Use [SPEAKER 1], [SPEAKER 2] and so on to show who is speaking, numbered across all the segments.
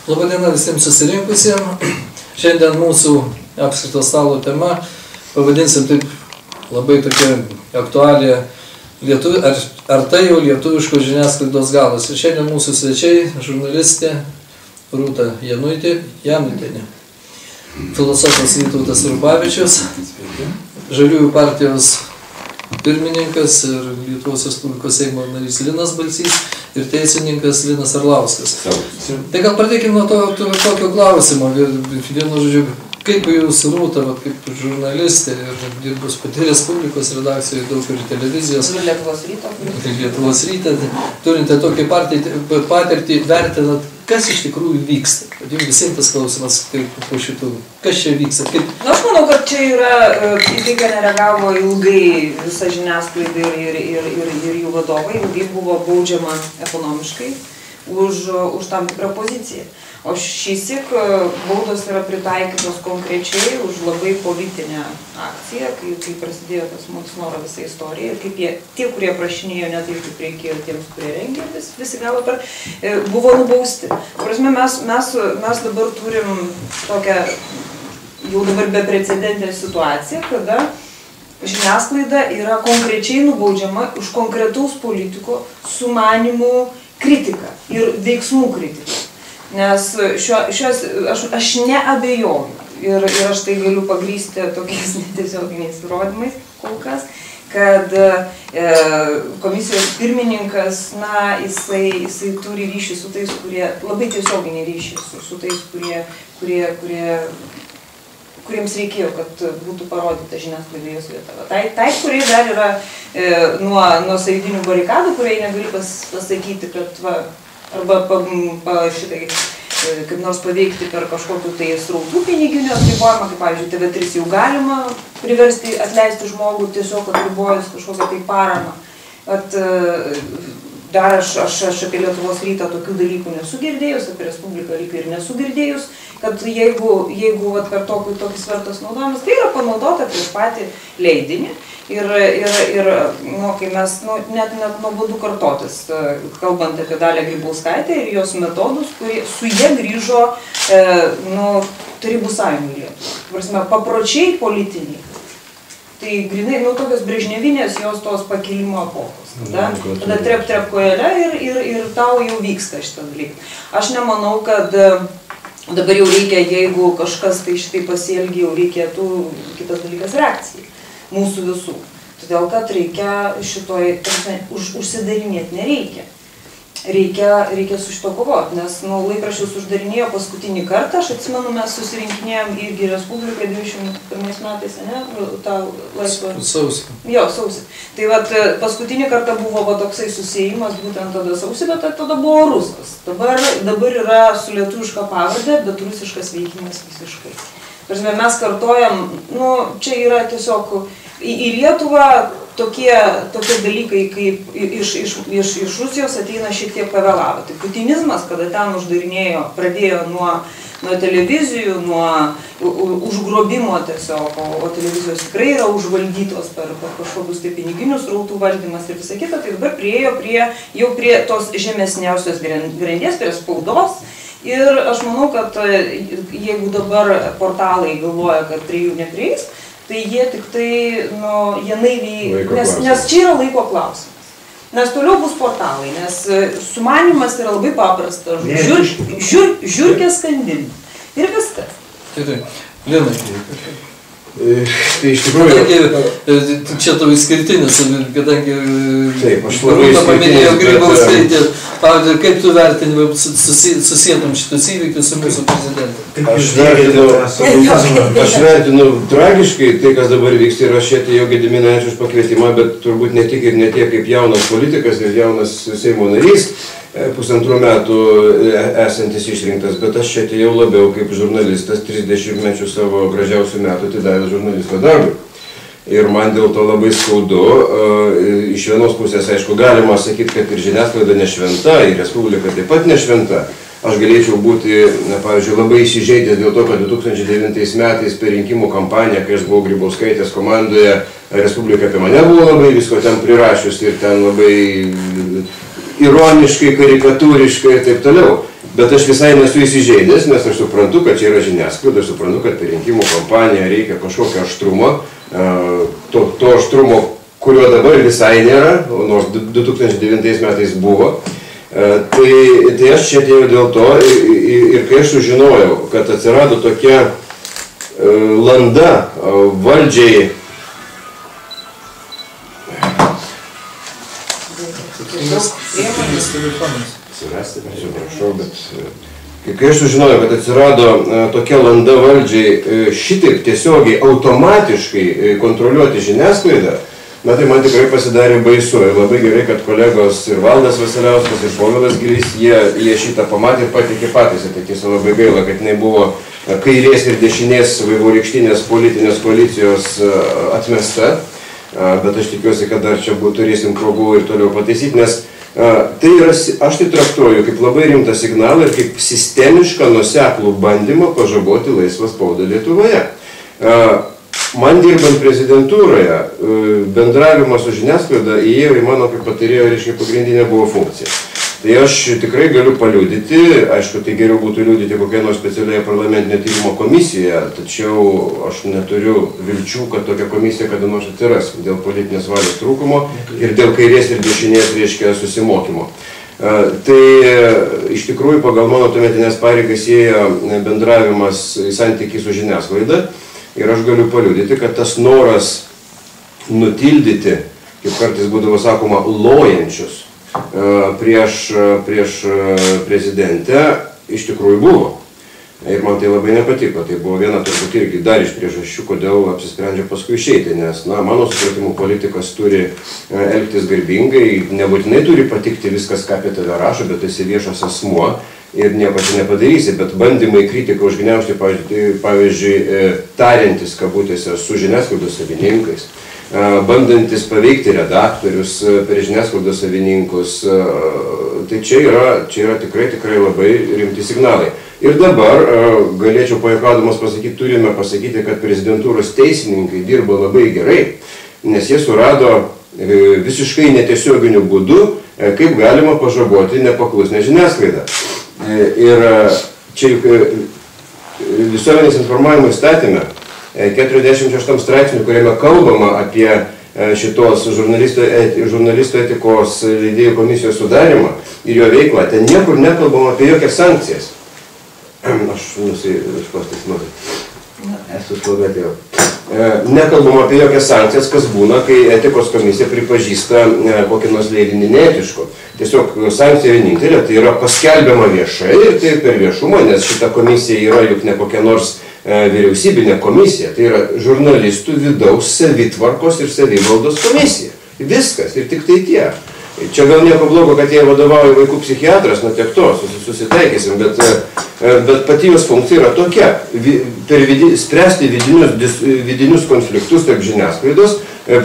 [SPEAKER 1] Labadiena visiems susirinkusiems. Šiandien mūsų apskrito stalo tema, pavadinsim taip labai tokia aktualija, ar tai jau lietuviškos žiniasklaidos galas. Ir šiandien mūsų svečiai, žurnalistė Rūta Janutienė, filosofas Vytautas Rubavičius, Žaliųjų partijos pirmininkas ir Lietuvos Respublikos Seimo narys Linas Balsys ir teisininkas Linas Arlauskas. Tai gal pradėkime nuo tokio klausimo. Vienu žodžiu, kaip jūs, Rūta, kaip žurnalistė ir dirbus pati Respublikos redakcijoje, daug ir televizijos.
[SPEAKER 2] Ir Lietuvos ryto.
[SPEAKER 1] Lietuvos rytą. Turite tokį patirtį, vertinat, kas iš tikrųjų vyksta. Jums visiems tas klausimas, po šitų, kas čia vyksta.
[SPEAKER 2] Aš manau, kad čia yra, į tai, ką nereagavo ilgai visa žiniasklaida ir jų vadovai, ilgai buvo baudžiama ekonomiškai už tam tikrą poziciją. O šįsyk baudos yra pritaikytos konkrečiai už labai politinę akciją, kai prasidėjo tas Monsinoro visa istorija ir kaip tie, kurie prašinėjo ne taip, kaip reikėjo tiems, kurie rengė, visi gavo buvo nubausti. Prasme, mes dabar turim tokią jau dabar beprecedentę situaciją, kada žiniasklaida yra konkrečiai nubaudžiama už konkretaus politiko sumanimų kritiką ir veiksmų kritiką. Nes aš neabejoju ir aš tai galiu pagrysti tokiais netiesioginiais įrodymais kol kas, kad komisijos pirmininkas, jisai turi ryšį su tais, kurie, labai tiesioginį ryšį su tais, kuriems reikėjo, kad būtų parodyta žiniasklaida jos vieta. Tai, kurie dar yra nuo sąjūdinių barikadų, kurie negali pasakyti, kad arba šitai, kaip nors paveikti per kažkokių tai srautų piniginių atribojimą, kaip pavyzdžiui TV3 jau galima priversti atleisti žmogų tiesiog atribojus kažkokią tai paramą. Dar aš apie Lietuvos rytą tokių dalykų nesu girdėjus, apie Respubliką lyg ir nesu girdėjus, kad jeigu per tokį svertas naudojamas, tai yra panaudota prieš patį leidinį. Ir kai mes net nuobodu kartotis, kalbant apie Dalią Grybauskaitę ir jos metodus, kurie su jie grįžo Tarybų Sąjungų Lietuvą. Prasme, papročiai politiniai. Tai grinai, tokios brežnevinės jos tos pakilimo epochos. Tada trep kojelę ir tau jau vyksta šitą dalyką. Aš nemanau, kad dabar jau reikia, jeigu kažkas tai šitai pasielgia, jau reikėtų kitas dalykas reakcijai. Mūsų visų. Todėl, kad reikia užsidarinėti nereikia. Reikia su šito kovoti, nes laikraščius uždarinėjo paskutinį kartą, aš atsimenu, mes susirinkinėjom irgi Respubliką 21 metais, ne? Ta laisvą...
[SPEAKER 1] Sausį.
[SPEAKER 2] Jo, sausį. Tai paskutinį kartą buvo toksai susiejimas, būtent tada sausį, bet tada buvo rusas. Dabar yra su lietuviška pavardė, bet rusiškas veikimas visiškai. Mes kartojam, čia yra tiesiog į Lietuvą tokie dalykai, kaip iš Rusijos ateina šiek tiek pavėlavo. Tai putinizmas, kada ten pradėjo nuo televizijų, nuo užgrobimo tiesiog, o televizijos tikrai yra užvaldytos per kažkokius tai piniginius srautų valdymas ir visą kitą, tai dabar priėjo prie tos žemesniausios grandies, prie spaudos. Ir aš manau, kad jeigu dabar portalai galvoja, kad prie jų neprieis, tai jie tik tai, jie naiviai, nes čia yra laiko klausimas. Nes toliau bus portalai, nes sumanimas yra labai paprastas. Žiurkė skandinti. Ir viskas.
[SPEAKER 1] Tai, Linai.
[SPEAKER 3] Tai iš tikrųjų...
[SPEAKER 1] Čia tavo išskirtinis, kadangi
[SPEAKER 3] Rūta
[SPEAKER 1] paminėjo Grybauskaitę, kaip tu vertini, susietum šitus įvykius su mūsų prezidentu?
[SPEAKER 3] Aš vertinu tragiškai tai, kas dabar vyksta, ir aš atėjau Gediminą ačiū už pakvietimą, bet turbūt ne tik ir ne tiek kaip jaunas politikas ir jaunas Seimo narys, pusantrų metų esantis išrinktas, bet aš čia atėjau labiau kaip žurnalistas, 30 mečių savo gražiausių metų atidavęs žurnalisto darbui. Ir man dėl to labai skaudu. Iš vienos pusės, aišku, galima sakyti, kad ir žiniasklaida nešventa, ir Respublika taip pat nešventa. Aš galėčiau būti, pavyzdžiui, labai įsižeidęs dėl to, kad 2009 metais per rinkimų kampaniją, kai aš buvau Grybauskaitės komandoje, Respublika apie mane buvo labai visko ten prirašius ir ten labai ironiškai, karikatūriškai ir taip toliau. Bet aš visai nesu įsižeidęs, nes aš suprantu, kad čia yra žiniasklaida, aš suprantu, kad per rinkimų kampaniją reikia kažkokio aštrumo, to aštrumo, kurio dabar visai nėra, nors 2009 metais buvo. Tai aš čia atėjau dėl to ir kai aš sužinojau, kad atsirado tokia landa valdžiai kai aš sužinojau, kad atsirado tokia landa valdžiai šitaip tiesiogiai automatiškai kontroliuoti žiniasklaidą, na tai man tikrai pasidarė baisu. Ir labai gerai, kad kolegos ir Valdas Vasiliauskas, ir Povilas Gilys, jie šitą pamatė ir patikė patys. Tai tiesa labai gaila, kad jinai buvo kairės ir dešinės vaivorykštinės politinės koalicijos atmesta. Bet aš tikiuosi, kad dar čia turėsim progų ir toliau pataisyti, nes tai yra, aš tai traktuoju kaip labai rimtą signalą ir kaip sistemišką nuoseklų bandymą pažaboti laisvą spaudą Lietuvoje. Man dirbant prezidentūroje, bendravimas su žiniasklaida įėjo į mano kaip patarėjo, reiškia, pagrindinė buvo funkcija. Tai aš tikrai galiu paliudyti, aišku, tai geriau būtų liudyti kokiai nors specialioje parlamentinio tyrimo komisijoje, tačiau aš neturiu vilčių, kad tokia komisija kada nors atsiras dėl politinės valios trūkumo ir dėl kairės ir dešinės, reiškia, susimokymo. Tai iš tikrųjų pagal mano tuometinės pareigas ėjo bendravimas į santykį su žiniasklaida. Ir aš galiu paliudyti, kad tas noras nutildyti, kaip kartais būdavo sakoma, lojančius prieš prezidentę iš tikrųjų buvo. Ir man tai labai nepatiko. Tai buvo viena turbūt irgi dar iš priežasčių, kodėl apsisprendžia paskui išeiti. Nes, na, mano supratimu, politikas turi elgtis garbingai, nebūtinai turi patikti viskas, ką apie tave rašo, bet esi viešas asmuo. Ir nieko čia nepadarysi, bet bandymai kritiką užgniaužti, pavyzdžiui, tariantis kabutėse su žiniasklaidos savininkais, bandantis paveikti redaktorius per žiniasklaidos savininkus, tai čia yra tikrai labai rimti signalai. Ir dabar galėčiau pajuokaudamas pasakyti, turime pasakyti, kad prezidentūros teisininkai dirba labai gerai, nes jie surado visiškai netiesioginiu būdu, kaip galima pažaboti nepaklusnę žiniasklaidą. Ir čia juk visuomenės informavimo įstatyme 46 straipsnių, kuriame kalbama apie šitos žurnalistų etikos leidėjų komisijos sudarimą ir jo veiklą, ten niekur nekalbama apie jokias sankcijas. Aš esu slovetėjau. Nekalbama apie jokias sankcijas, kas būna, kai etikos komisija pripažįsta kokį nors leidinį neetišku. Tiesiog sankcija vienintelė, tai yra paskelbiama viešai ir tai per viešumą, nes šita komisija yra juk ne kokia nors vyriausybinė komisija, tai yra žurnalistų vidaus savitvarkos ir savivaldos komisija. Viskas ir tik tai tiek. Čia gal nieko blogo, kad jie vadovauja vaikų psichiatras, nuo tiek to, susitaikysim, bet pati jos funkcija yra tokia, spręsti vidinius konfliktus tarp žiniasklaidos,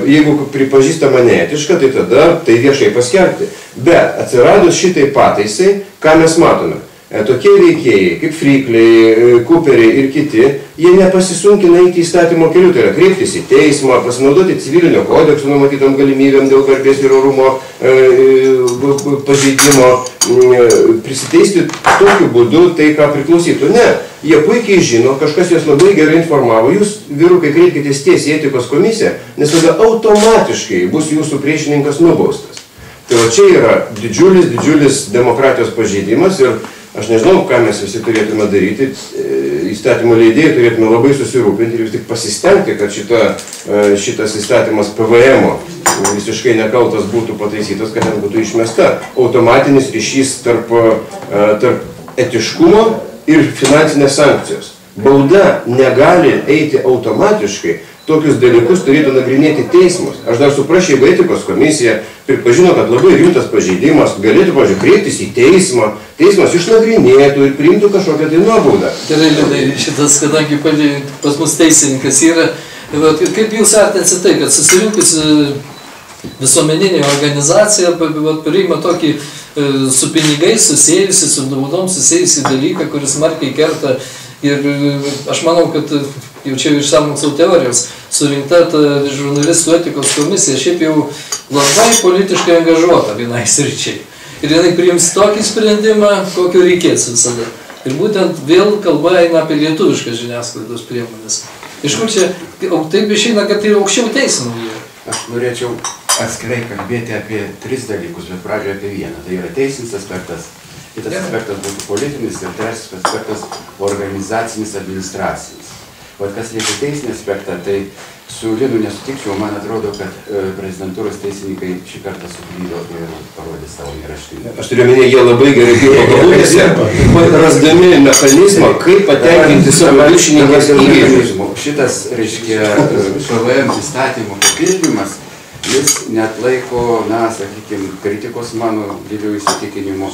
[SPEAKER 3] jeigu pripažįstama neetiška, tai tada tai viešai paskelbti. Bet atsiradus šitai pataisai, ką mes matome? Tokie veikėjai, kaip Frykliai, Cooperiai ir kiti, jie nepasisunkina eiti įstatymo keliu, tai yra kreiptis į teismą, pasinaudoti civilinio kodekso numatytom galimybėm dėl garbės ir orumo pažeidimo, prisiteisti tokiu būdu tai, ką priklausytų. Ne, jie puikiai žino, kažkas juos labai gerai informavo, jūs, vyrukai, kreipkitės tiesiai į etikos komisiją, nes tada automatiškai bus jūsų priešininkas nubaustas. Tai va čia yra didžiulis demokratijos pažeidimas ir aš nežinau, ką mes visi turėtume daryti, įstatymų leidėjai turėtume labai susirūpinti ir vis tik pasistengti, kad šitas įstatymas PVM-o visiškai nekaltas būtų pataisytas, kad ten būtų išmesta automatinis ryšys tarp etiškumo ir finansinės sankcijos. Bauda negali eiti automatiškai, tokius dalykus turėtų nagrinėti teismus. Aš dar suprašau, jeigu etikos komisija pripažino, kad labai rimtas pažeidimas, galėtų, pavyzdžiui, kreiptis į teismą, teismas išnagrinėtų ir priimtų kažkokią tai nuobaudą.
[SPEAKER 1] Gerai, Linai, šitas, kadangi pas mus teisininkas yra, kaip jūs vertinate tai, kad susirinkusi visuomeninė organizacija priima tokį su pinigais susėjusi, su naudom susėjusi dalyką, kuris smarkiai kerta. Ir aš manau, kad jau čia iš sąmokslo teorijos surinkta žurnalistų etikos komisija šiaip jau labai politiškai angažuota vienai sričiai. ir jinai priims tokį sprendimą, kokio reikės visada. Ir būtent vėl kalba eina apie lietuviškas žiniasklaidos priemonės. Iš kur čia, taip išeina, kad tai aukščiau teismo.
[SPEAKER 4] Aš norėčiau atskirai kalbėti apie 3 dalykus, bet pradžioje apie vieną. Tai yra teisinis aspektas, kitas aspektas būtų politinis ir trečias aspektas organizacinis, administracinis. O kas liečia teisinį aspektą, tai su Linu nesutikčiau, man atrodo, kad prezidentūros teisininkai šį kartą suklydo ir parodė savo neraštingumą.
[SPEAKER 3] Aš turiu minėti, jie labai gerai dirbo kabutėse, rasdami mechanizmą, kaip patenkinti savo viršininkės ir įvykdymų.
[SPEAKER 4] Šitas, reiškia, PVM įstatymų papildymas, jis net laiko, na, sakykime, kritikos mano gilių įsitikinimu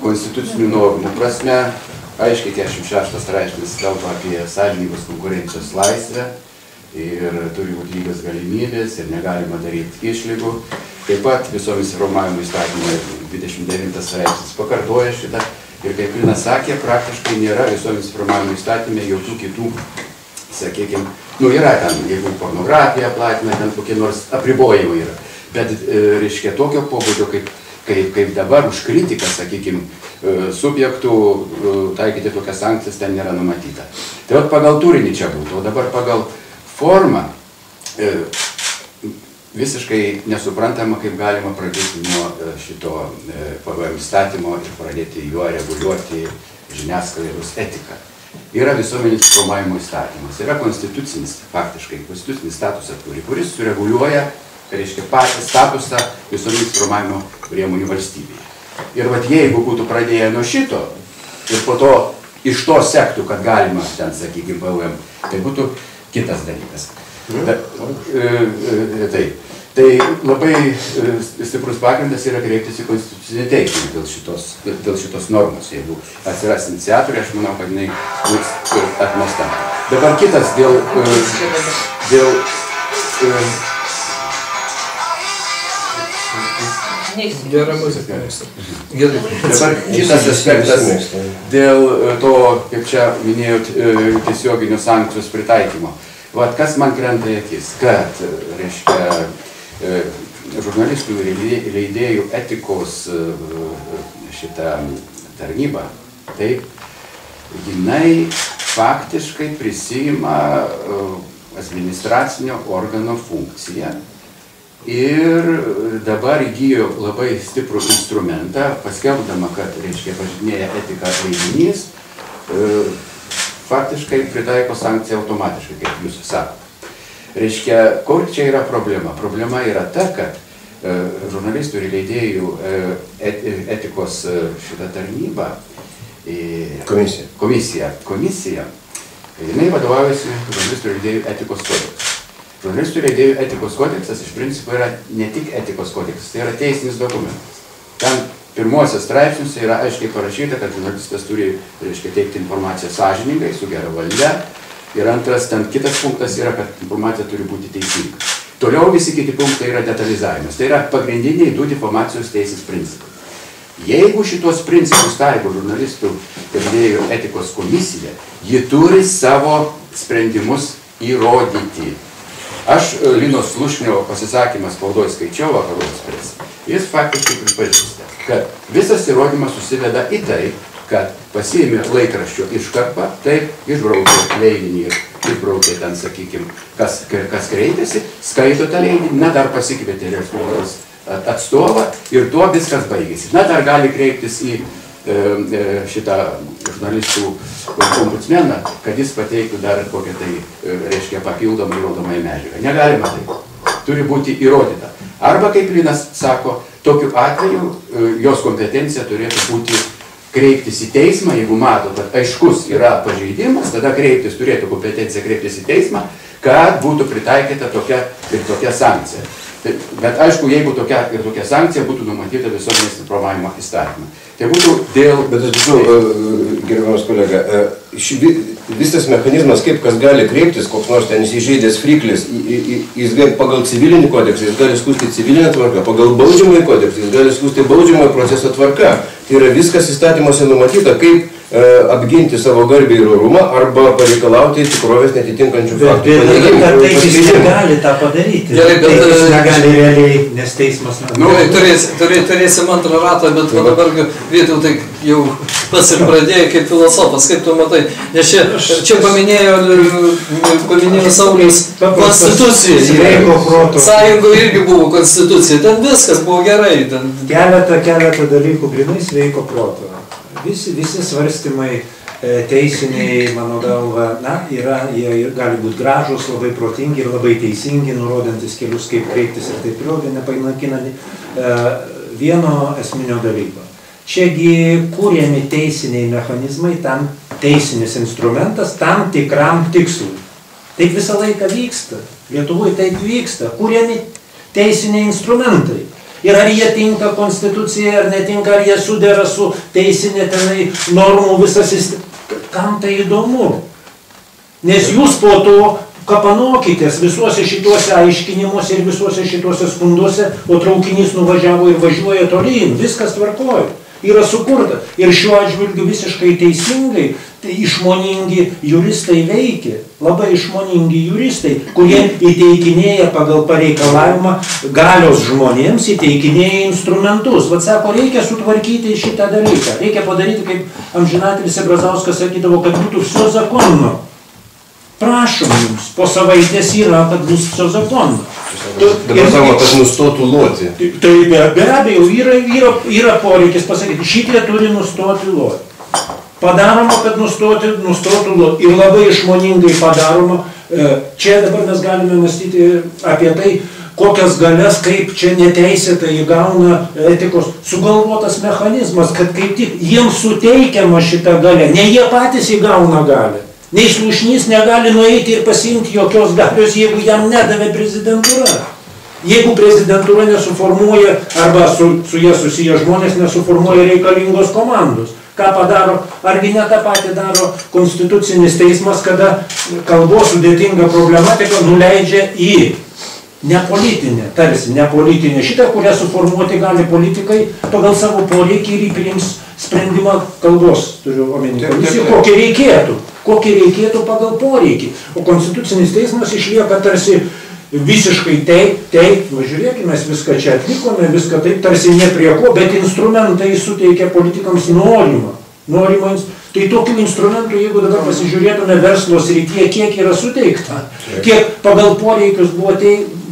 [SPEAKER 4] konstitucinių normų prasme. Aiškiai 46 straipsnis kalba apie sąžiningos konkurencijos laisvę ir turi būti lygios galimybės ir negalima daryti išlygų. Taip pat visuomis informavimo įstatymo 29 straipsnis pakartoja šitą ir kaip Linas sakė, praktiškai nėra visuomis informavimo įstatyme jokių kitų, sakykime, yra ten, jeigu pornografiją platina, ten kokie nors apribojimai yra, bet reiškia tokio pobūdžio kaip dabar už kritiką, sakykime, subjektų taikyti tokias sankcijas ten nėra numatyta. Tai pagal turinį čia būtų, o dabar pagal formą visiškai nesuprantama, kaip galima pradėti nuo šito PVM įstatymo ir pradėti juo reguliuoti žiniasklaidos etiką. Yra visuomenės informavimo įstatymas, yra konstitucinis, faktiškai konstitucinis statusas, kuris sureguliuoja, reiškia, patį statusą visuomenės informavimo priemonių valstybėje. Ir vat jeigu būtų pradėję nuo šito ir po to iš to sektų, kad galima ten, sakykime, PVM, tai būtų kitas dalykas. Tai labai stiprus pagrindas yra kreiptis į konstitucinį teismą dėl šitos normos. Jeigu atsiras iniciatoriai, aš manau, kad jinai bus atmesta. Dabar kitas dėl
[SPEAKER 1] Gera muzika.
[SPEAKER 4] Dabar kitas aspektas dėl to, kaip čia minėjot, tiesioginių sankcijos pritaikymo. Vat kas man krenta į akis, kad, reiškia, žurnalistų ir leidėjų etikos šitą tarnybą, taip, jinai faktiškai prisima administracinio organo funkciją. Ir dabar įgyjo labai stiprų instrumentą, paskelbdama, kad, reiškia, pažeidinėja etiką leidinys, faktiškai pritaiko sankciją automatiškai, kaip jūs sakote. Reiškia, kur čia yra problema? Problema yra ta, kad žurnalistų ir leidėjų etikos šitą tarnybą, komisija, jinai vadovaujasi žurnalistų ir leidėjų etikos kodeksu. Žurnalistų ir leidėjų etikos kodeksas iš principo yra ne tik etikos kodeksas, tai yra teisinis dokumentas. Ten pirmuose straipsniuose yra aiškiai parašyta, kad žurnalistas turi, reiškia, teikti informaciją sąžiningai, su gera valia. Ir antras, ten kitas punktas yra, kad informacija turi būti teisinga. Toliau visi kiti punktai yra detalizavimas. Tai yra pagrindiniai 2 difamacijos teisės principai. Jeigu šitos principus taiko žurnalistų ir leidėjų etikos komisija, ji turi savo sprendimus įrodyti. Aš Lino Slušnio pasisakymą spaudoj skaičiau Vakarų Eksprese. Jis faktiškai pripažįsta, kad visas įrodymas susiveda į tai, kad pasiėmė laikraščio iškarpą, taip, išbraukė leidinį ir išbraukė ten, sakykime, kas kreipėsi, skaito tą leidinį, na, dar pasikvietė Respublikos atstovą ir tuo viskas baigėsi. Na, dar gali kreiptis į šitą žurnalistų ombudsmeną, kad jis pateiktų dar kokią tai, reiškia, papildomą įrodomąją medžiagą. Negalima taip. Turi būti įrodyta. Arba, kaip Linas sako, tokiu atveju jos kompetencija turėtų būti kreiptis į teismą, jeigu mato, kad aiškus yra pažeidimas, tada turėtų kompetencija kreiptis į teismą, kad būtų pritaikyta tokia sankcija. Bet aišku, jeigu tokia sankcija būtų numatyta visuomenės informavimo įstatymą. Tai būtų dėl...
[SPEAKER 3] Bet aš žinau, gerbiamas kolega, visas mechanizmas, kaip kas gali kreiptis, koks nors ten įsižeidęs friklis, jis pagal civilinį kodeksą, jis gali skųsti civilinę tvarką, pagal baudžiamąjį kodeksą, jis gali skųsti baudžiamojo proceso tvarką. Tai yra viskas įstatymuose numatyta, kaip apginti savo garbę ir orumą arba pareikalauti tikrovės netitinkančių faktų.
[SPEAKER 5] Taip jis negali tą padaryti. Jis negali realiai, nes teismas...
[SPEAKER 1] Turėsim antrą ratą, bet dabar Vytautai jau pats ir pradėjai kaip filosofas, kaip tu matai. Nes čia paminėjo Saulius konstituciją. Sąjungoje irgi buvo konstitucija. Ten viskas buvo gerai.
[SPEAKER 5] Keletą dalykų grynai sveiko proto. Visi svarstymai teisiniai, mano galva, jie gali būti gražus, labai protingi ir labai teisingi, nurodantis kelius, kaip kreiptis ir taip toliau, nepanaikina vieno esminio dalyko. Čiagi kūrėmi teisiniai mechanizmai, tam teisinis instrumentas, tam tikram tikslui. Taip visą laiką vyksta. Lietuvoje taip vyksta. Kūrėmi teisiniai instrumentai. Ir ar jie tinka konstitucijai, ar netinka, ar jie sudera su teisinė tenai normų visas sistema. Kam tai įdomu? Nes jūs po to kapanokitės visuose šituose aiškinimuose ir visuose šituose skunduose, o traukinys nuvažiavo ir važiuoja tolyn. Viskas tvarkoja. Yra sukurta. Ir šiuo atžvilgiu visiškai teisingai išmoningi juristai veikia. Labai išmoningi juristai, kurie įteikinėja pagal pareikalavimą galios žmonėms, įteikinėja instrumentus. Vat sako, reikia sutvarkyti šitą dalyką. Reikia padaryti, kaip amžinatelis Brazauskas sakydavo, kad būtų viso zakonno. Prašom jums, po savaitės yra, kad bus viso zakonno.
[SPEAKER 3] Dabar sakoma, kad nustotų loti.
[SPEAKER 5] Tai be abejo, yra poreikis pasakyti, šitie turi nustoti loti. Padaroma, kad nustotų loti. Ir labai išmoningai padaroma. Čia dabar mes galime mąstyti apie tai, kokias galias, kaip čia neteisėtai įgauna etikos sugalvotas mechanizmas, kad kaip tik jiems suteikiama šitą galę, ne jie patys įgauna galę. Nei Slušnys negali nueiti ir pasiimti jokios galios, jeigu jam nedavė prezidentūra. Jeigu prezidentūra nesuformuoja, arba su jie susiję žmonės nesuformuoja reikalingos komandos. Ką padaro, argi ne tą patį daro konstitucinis teismas, kada kalbos sudėtinga problematika nuleidžia į nepolitinę, tarsi nepolitinę šitą, kurią suformuoti gali politikai pagal savo poreikį ir priims sprendimą kalbos, turiu omeny, kokį reikėtų pagal poreikį. O konstitucinis teismas išlieka tarsi visiškai taip, žiūrėkime, mes viską čia atlikome, viską taip, tarsi ne prie ko, bet instrumentai suteikia politikams norimą. Tai tokių instrumentų, jeigu dabar pasižiūrėtume verslo srityje, kiek yra suteikta, kiek pagal poreikius buvo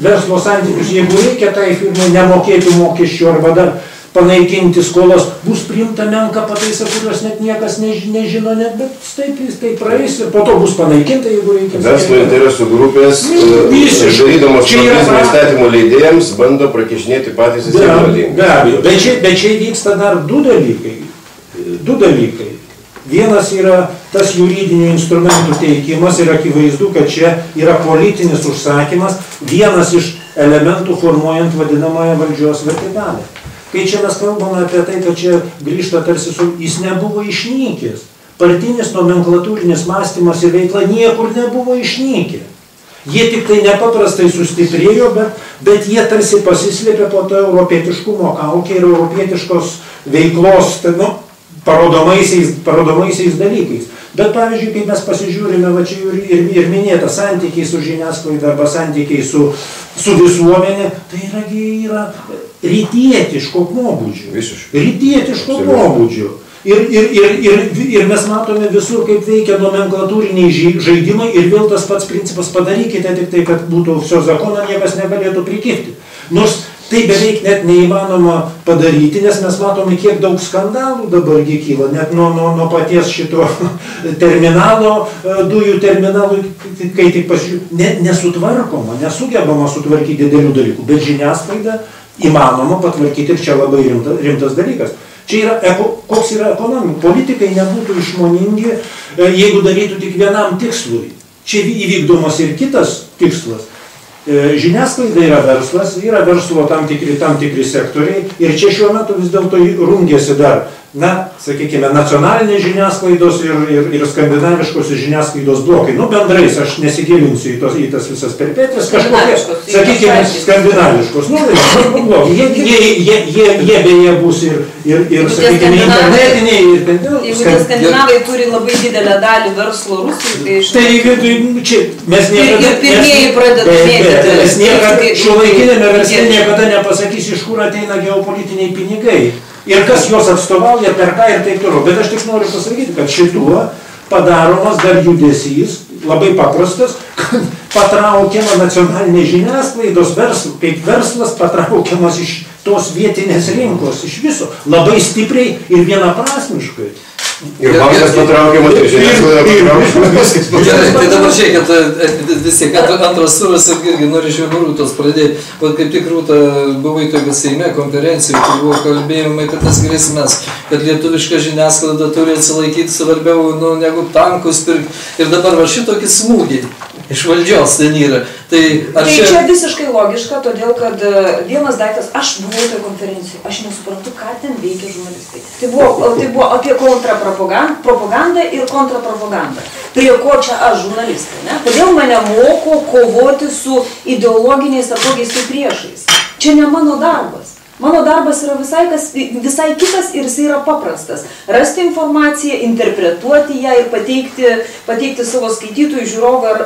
[SPEAKER 5] verslo santykius, jeigu reikia tai firmai nemokėti mokesčių arba dar panaikinti skolas, bus priimta menka pataisa, kurios net niekas nežino, net, bet taip praeis ir po to bus panaikinta, jeigu reikia.
[SPEAKER 3] Verslo interesų grupės, darydamos profesinio įstatymo leidėjams, bando prakišinėti patys įstatymą.
[SPEAKER 5] Be abejo, bet čia vyksta dar du dalykai. Vienas yra tas juridinių instrumentų teikimas ir akivaizdu, kad čia yra politinis užsakymas, vienas iš elementų formuojant vadinamąją valdžios vertikalę. Kai čia mes kalbame apie tai, kad čia grįžta tarsi jis nebuvo išnykęs. Partinis nomenklatūrinis mąstymas ir veikla niekur nebuvo išnykę. Jie tik tai nepaprastai sustiprėjo, bet jie tarsi pasislėpė po to europietiškumo kaukę ir europietiškos veiklos parodomaisiais dalykais. Bet pavyzdžiui, kaip mes pasižiūrime, va čia ir minėta santykiai su žiniasklaida arba santykiai su visuomenė, tai yra rytietiško pobūdžio. Rytietiško pobūdžio. Ir mes matome visur, kaip veikia nomenklatūriniai žaidimai ir vėl tas pats principas padarykite tik tai, kad būtų viso zakono, niekas negalėtų prikifti. Nors tai beveik net neįmanoma padaryti, nes mes matome, kiek daug skandalų dabargi kyla, net nuo paties šito terminalo, dujų terminalų, kai tik nesutvarkoma, nesugebama sutvarkyti didelių dalykų, bet žiniasklaida įmanoma patvarkyti ir čia labai rimtas dalykas. Čia koks yra ekonomika. Politikai nebūtų išmoningi, jeigu darytų tik vienam tikslui. Čia įvykdomas ir kitas tikslas. Žiniasklaida yra verslo tam tikri sektoriai ir čia šiuo metu vis dėlto rungėsi dar na, sakykime, nacionalinės žiniasklaidos ir skandinaviškos žiniasklaidos blokai. Nu, bendrais, aš nesigilinsiu į tas visas peripetijas, kažkokie, sakykime, skandinaviškos. Nu, blokai. Jie beje bus ir sakykime, internetiniai,
[SPEAKER 2] jeigu skandinavai turi labai didelę dalį verslo Rusijai,
[SPEAKER 5] tai čia mes niekada...
[SPEAKER 2] Ir pirmieji pradeda mėgti.
[SPEAKER 5] Mes niekada, šiuolaikinėme versle niekada nepasakys, iš kur ateina geopolitiniai pinigai. Ir kas juos atstovauja, per ką ir taip toliau. Bet aš tik noriu pasakyti, kad šituo padaromas dar judesys, labai paprastas, kad patraukiama nacionalinė žiniasklaidos verslas, kaip verslas patraukiamas iš tos vietinės rinkos, iš viso, labai stipriai ir vienaprasmiškai.
[SPEAKER 3] Ir bankas patraukiamas, ir žiniasklaida patraukiamas.
[SPEAKER 1] Gerai, tai dabar žiūrėkit, vis tiek antras turas irgi norėčiau nuo Rūtos pradėti. Vat kaip tik Rūta buvai tokia Seime konferencijoje, kur buvo kalbėjimai apie tas grėsmes, kad lietuviška žiniasklaida turi atsilaikyti svarbiau negu tankus pirkti. Ir dabar va šitokį smūgį iš valdžios ten yra. Tai
[SPEAKER 2] čia visiškai logiška, todėl kad vienas daiktas, aš buvau toje konferencijoje, aš nesuprantu, ką ten veikia žurnalistai. Tai buvo apie kontrapropagandą ir kontrapropagandą. Prie ko čia aš žurnalistai, ne? Kodėl mane moko kovoti su ideologiniais ar kokiais tai priešais? Čia ne mano darbas. Mano darbas yra visai kitas ir jis yra paprastas. Rasti informaciją, interpretuoti ją ir pateikti savo skaitytojų, žiūrovų ar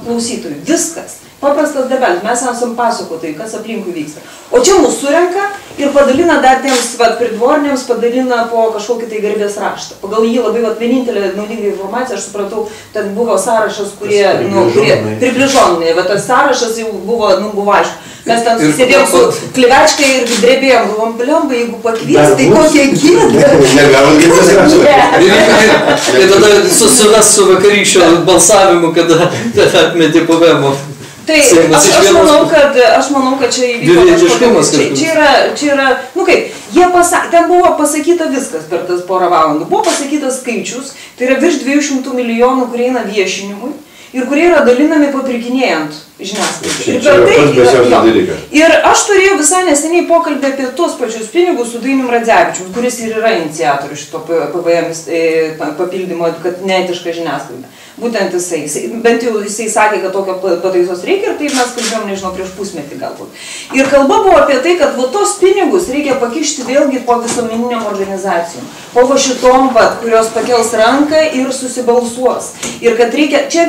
[SPEAKER 2] klausytojų. Viskas. Paprastas darbelis. Mes esam pasakotojai, kas aplinkui vyksta. O čia mūsų surenka ir padalina dar tiems pridvorniams, padalina po kažkokį tai garbės raštą. Pagal jį labai vienintelė naudinga informacija, aš supratau, ten buvo sąrašas, kurie približonai, bet tas sąrašas jau buvo aišku. Mes ten sėdėjom su Klivačkai ir drebėjom, galvom, blemba, jeigu pakvies, tai kokie gėda.
[SPEAKER 3] Negavom gėdas rašą.
[SPEAKER 1] Ir tada susives su vakarykščio balsavimu, kada atmetė PVM.
[SPEAKER 2] Tai aš manau, kad čia įvyko kažkokios. Čia yra, nu kaip, ten buvo pasakyta viskas per tas porą valandų. Buvo pasakytas skaičius, tai yra virš 200 milijonų, kurie eina viešinimui ir kurie yra dalinami papirkinėjant žiniasklaidą. Ir aš turėjau visai neseniai pokalbį apie tos pačius pinigus su Dainium Radzevičium, kuris ir yra iniciatorius šito PVM papildymo, kad neetiška žiniasklaida. Būtent jisai, bent jau jisai sakė, kad tokio pataisos reikia ir taip mes kalbėjom, nežinau, prieš pusmetį galbūt. Ir kalba buvo apie tai, kad tos pinigus reikia pakišti vėlgi po visuomeniniam organizacijom. Po šitom, kurios pakels ranką ir susibalsuos. Ir kad reikia, čia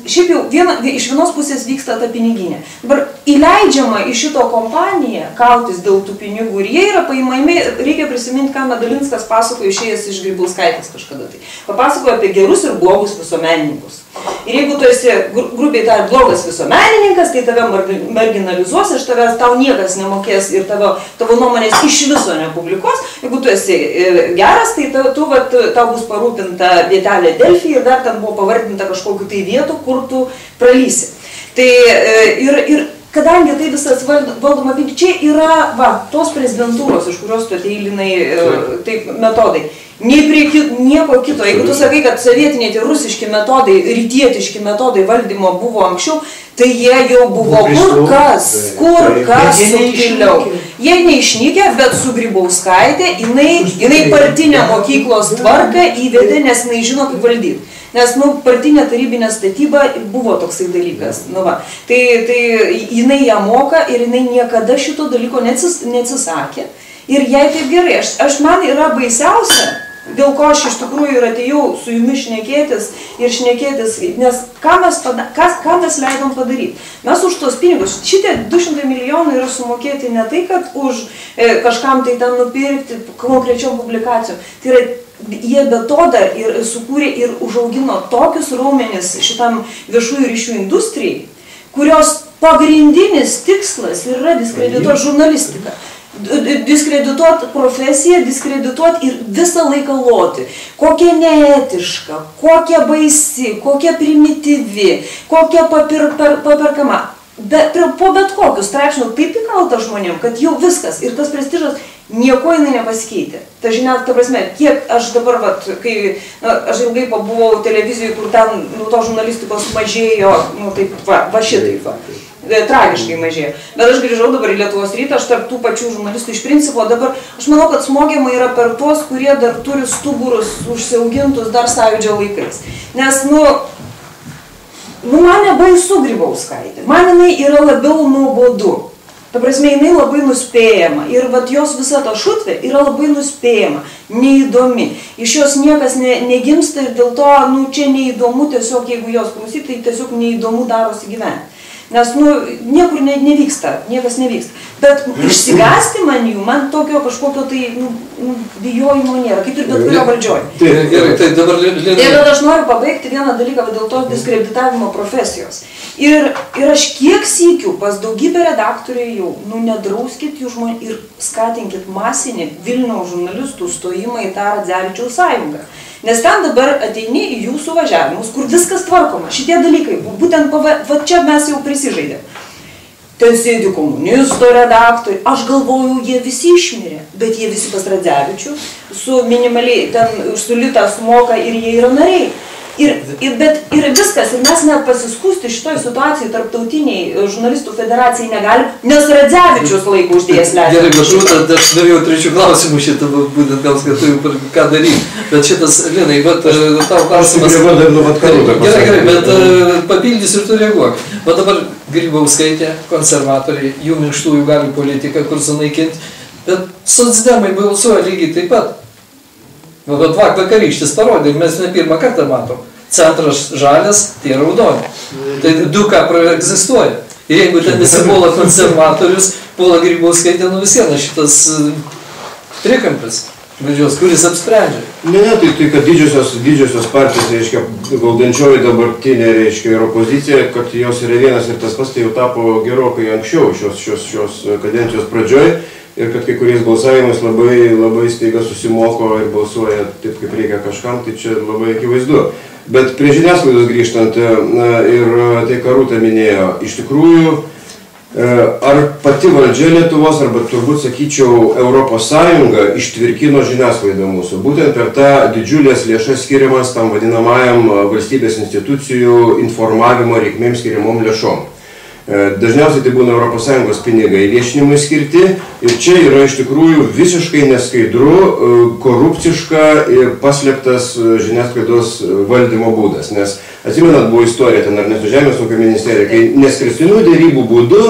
[SPEAKER 2] šiaip jau iš vienos pusės vyksta ta piniginė. Dabar įleidžiama į šito kompaniją kautis dėl tų pinigų ir jie yra paimami, reikia prisiminti, ką Medalinskas pasakojo išėjęs iš Grybauskaitės kažkada tai. Papasakojo apie gerus ir blogus visuomenininkus. Ir jeigu tu esi grubiai blogas visuomenininkas, tai tave marginalizuos, iš tavęs tau niekas nemokės ir tavo nuomonės iš viso nepublikuos. Jeigu tu esi geras, tai tau bus parūpinta vietelė Delfi ir dar ten buvo pavardinta kažkokiu tai vietų, kur tu pralysi. Tai ir kadangi tai visas valdoma, čia yra tos prezidentūros, iš kurios tu ateilinai metodai. Nei prie nieko kito. Jeigu tu sakai, kad sovietiniai tie rusiški metodai, rytietiški metodai valdymo buvo anksčiau, tai jie jau buvo kur kas subtiliau. Jie neišnykę, bet su Grybauskaitė, jinai partinę mokyklos tvarką įvedė, nes jinai žino, kaip valdyti. Nes, partinė tarybinė statyba buvo toksai dalykas. Tai jinai ją moka ir jinai niekada šito dalyko neatsisakė. Ir jai taip gerai. Man yra baisiausia, dėl ko aš iš tikrųjų ir atėjau su jumis šnekėtis, nes ką mes leidom padaryti. Mes už tos pinigus, šitie 200 milijonų yra sumokėti ne tai, kad už kažkam tai ten nupirkti konkrečiom publikacijom. Tai yra, jie be to dar ir sukūrė ir užaugino tokius raumenis šitam viešųjų ryšių industrijai, kurios pagrindinis tikslas yra diskredituoti žurnalistiką. Diskredituoti profesiją, diskredituoti ir visą laiką loti. Kokia neetiška, kokia baisi, kokia primityvi, kokia paperkama. Po bet kokių straipsnių taip įkalta žmonėm, kad jau viskas ir tas prestižas nieko jinai nepasikeitė. Ta žinia, ta prasme, kiek aš dabar, kai aš ilgai pabuvau televizijoje, kur ten to žurnalistikos mažėjo, taip, šitaip. tragiškai mažėja. Bet aš grįžau dabar į Lietuvos rytą, aš tarp tų pačių žurnalistų iš principo dabar, aš manau, kad smogiama yra per tuos, kurie dar turi stuburus užsiaugintus dar Sąjūdžio laikais. Nes, man nebaisu Grybauskaitė, man jinai yra labiau nuobodu. Ta prasme, jinai labai nuspėjama ir vat jos visa ta šutvė yra labai nuspėjama, neįdomi. Iš jos niekas negimsta ir dėl to, čia neįdomu tiesiog, jeigu jos klausyti, tai tiesiog neįdomu darosi gyventi. Nes, niekur nevyksta, niekas nevyksta. Bet išsigąsti man tokio kažkokio tai, bijojimo nėra, kaip ir bet kurio valdžioj.
[SPEAKER 1] Gerai, tai dabar...
[SPEAKER 2] Bet aš noriu pabaigti vieną dalyką dėl tos diskreditavimo profesijos. Ir aš kiek sykių pas daugybę redaktorių jau, nedrauskit jų žmonių ir skatinkit masinį Vilniaus žurnalistų stojimą į tą Radzevičiaus sąjungą. Nes ten dabar ateini į jų suvažiavimus, kur viskas tvarkoma, šitie dalykai, būtent va čia mes jau prisižaidėm. Ten sėdi komunisto redaktoriai, aš galvoju, jie visi išmirė, bet jie visi pas Radzevičių, su minimaliai, ten su litą sumoka ir jie yra nariai. Ir viskas, ir mes net pasiskūsti šitoj situacijai tarptautiniai žurnalistų federacijai negalim, nes Radzevičius laikų uždėjęs leidžia.
[SPEAKER 1] Gerai, bet aš norėjau trečių klausimų šitą, būtent gal skaitų, ką daryti. Bet šitas, Linai, tau klausimas... Gerai, bet papildysiu ir tu reaguok. Bet dabar Grybauskaitė, konservatoriai, jų minkštųjų galių politika, kur sunaikinti, bet socdemai balsuoja lygiai taip pat. Bet vakarykštis parodė, ir mes ne pirmą kartą matom. Centras žalias, tie raudoni. Tai du ką praegzistuoja. Ir jeigu ten visi puola konservatorius, puola Grybauskaitė, vis viena šitas trikampis valdžios, kuris apsprendžia.
[SPEAKER 3] Ne, tai kad didžiosios partijos, reiškia, valdančioji dabartinė, reiškia, ir opozicija, kad jos yra vienas ir tas pats, tai jau tapo gerokai anksčiau šios kadencijos pradžioj. Ir kad kai kuriais balsavimus labai staiga susimoko ir balsuoja taip, kaip reikia kažkam, tai čia labai akivaizdu. Bet prie žiniasklaidos grįžtant, ir tai, ką Rūta minėjo, iš tikrųjų, ar pati valdžia Lietuvos, arba turbūt, sakyčiau, Europos Sąjunga ištvirkino žiniasklaidą mūsų, būtent per tą didžiulės lėšas skiriamas tam vadinamajam valstybės institucijų informavimo reikmėms skiriamom lėšom. Dažniausiai tai būna ES pinigai viešinimui skirti ir čia yra iš tikrųjų visiškai neskaidru, korupciška ir paslėptas žiniasklaidos valdymo būdas. Nes atsimenat, buvo istorija ten ar nesu Žemės ūkio ministerija, kai neskirtinų dėrybų būdu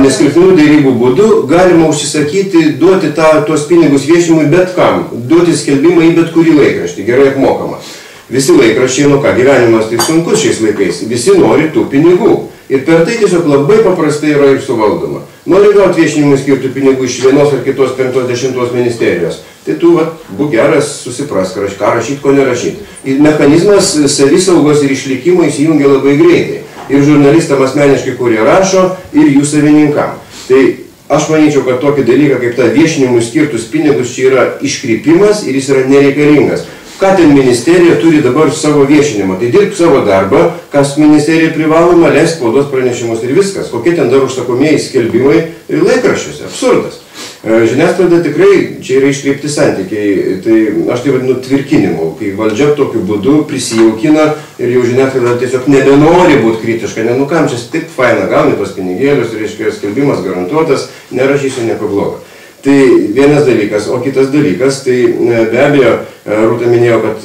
[SPEAKER 3] neskirtinų dėrybų būdu galima užsisakyti, duoti tuos pinigus viešinimui bet kam, duoti skelbimą į bet kurį laikraštį, gerai apmokamą. Visi laikraščiai, gyvenimas tai sunkus šiais laikais, visi nori tų pinigų. Ir per tai tiesiog labai paprastai yra ir suvaldoma. Nori gauti viešinimui skirtų pinigų iš vienos ar kitos 5-10 ministerijos. Tai tu, būk geras, susiprask, ką rašyti, ko nerašyti. Ir mechanizmas savisaugos ir išlikimo įsijungia labai greitai. Ir žurnalistam asmeniškai, kurie rašo, ir jų savininkam. Tai aš manyčiau, kad tokį dalyką, kaip tą viešinimui skirtus pinigus, čia yra iškrypimas ir jis yra nereikalingas. Ką ten ministerija turi dabar savo viešinimą? Tai dirbk savo darbą, kas ministerija privaloma, leisk spaudos pranešimus ir viskas. Kokie ten dar užsakomieji skelbimai ir laikraščiuose. Absurdas. Žiniasklaida tikrai čia yra iškreipti santykiai. Tai aš tai vadinu tvirkinimu, kai valdžia tokiu būdu prisijaukina ir jau žiniasklaida tiesiog nebenori būti kritiška. Kam čia taip faina, gauni tos pinigėlius, reiškia skelbimas garantuotas, nerašysiu nieko blogo. Tai vienas dalykas, o kitas dalykas, tai be abejo, Rūta minėjo, kad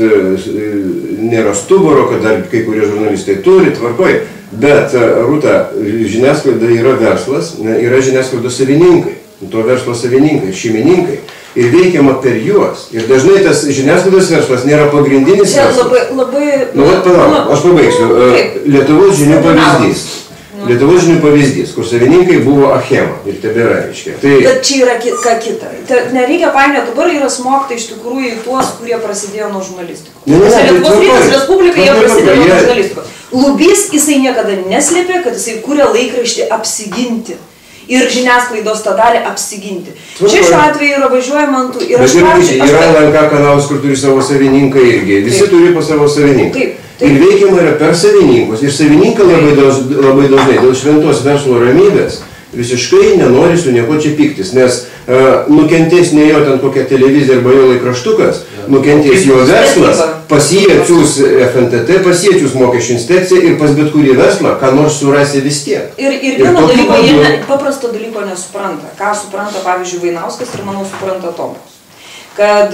[SPEAKER 3] nėra stuburo, kad dar kai kurie žurnalistai turi, tvarkoj, bet Rūta, žiniasklaida yra verslas, yra žiniasklaidos savininkai, to verslo savininkai, šeimininkai. Ir veikiama per juos. Ir dažnai tas žiniasklaidos verslas nėra pagrindinis verslas. Aš pabaigsiu. Lietuvos žinių pavyzdys. Lietuvos žinių pavyzdys, kur savininkai buvo Achema ir tebėra, reiškia.
[SPEAKER 2] Bet čia yra ką kita. Nereikia painioti, dabar yra smogta iš tikrųjų į tuos, kurie prasidėjo nuo žurnalistikos. Lietuvos rytas Respublika, jie prasidėjo nuo žurnalistikos. Lubys, jisai niekada neslėpė, kad jisai kūrė laikraštį apsiginti. Ir žiniasklaidos tą dalį apsiginti. Čia šiuo atveju yra važiuojama ant tų...
[SPEAKER 3] Bet yra LNK kanalas, kur turi savo savininką irgi. Visi turi po savo savininką. Ir veikiama yra per savininkus. Ir savininkai labai dažnai dėl šventos verslo ramybės visiškai nenori su nieko čia piktis. Nes nukentės ne jo ten kokia televizija arba jo laikraštukas, nukentės jo verslas, pas jį atsiūs FNTT, pas jį atsiūs mokesčių inspekcija ir pas bet kurį verslą, ką nors surasi vis tiek.
[SPEAKER 2] Ir vieno dalyko, jie paprasto dalyko nesupranta. Ką supranta, pavyzdžiui, Vainauskas ir, manau, supranta Tomas. Kad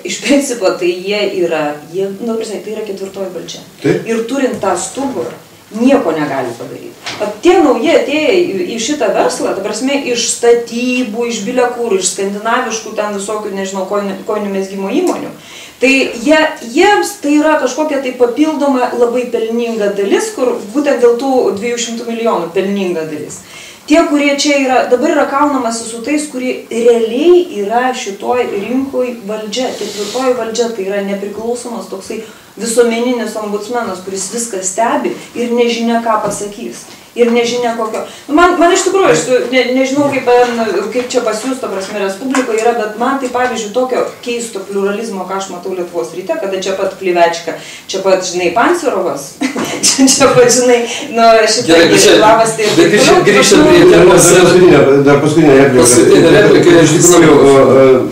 [SPEAKER 2] iš principo tai jie yra, tai yra ketvirtoji valdžia. Ir turint tą stuburą, nieko negali padaryti. Tie nauji atėję į šitą verslą, ta prasme, iš statybų, iš bilekur, iš skandinaviškų ten visokių, nežinau, kojinių mezgimo įmonių, tai jiems tai yra kažkokia tai papildoma labai pelninga dalis, kur būtent dėl tų 200 milijonų pelninga dalis. Tie, kurie čia yra, dabar yra kaunamasi su tais, kurie realiai yra šitoj rinkoj valdžia. Ketvirtoji valdžia tai yra nepriklausomas toksai visuomeninis ombudsmenas, kuris viską stebi ir nežinia, ką pasakys. Ir nežinia kokio. Man iš tikrųjų, aš nežinau, kaip čia pas jūs, ta prasme, Respublikoje yra, bet man tai, pavyzdžiui, tokio keisto pluralizmo, ką aš matau Lietuvos ryte, kada čia pat Klivečka, čia pat, žinai, Pancerovas, čia pat, žinai, nu, šitą Lavas, tai ir taip.
[SPEAKER 1] Grįžtant prie temos.
[SPEAKER 3] Dar paskutinė replika. Iš tikrųjų,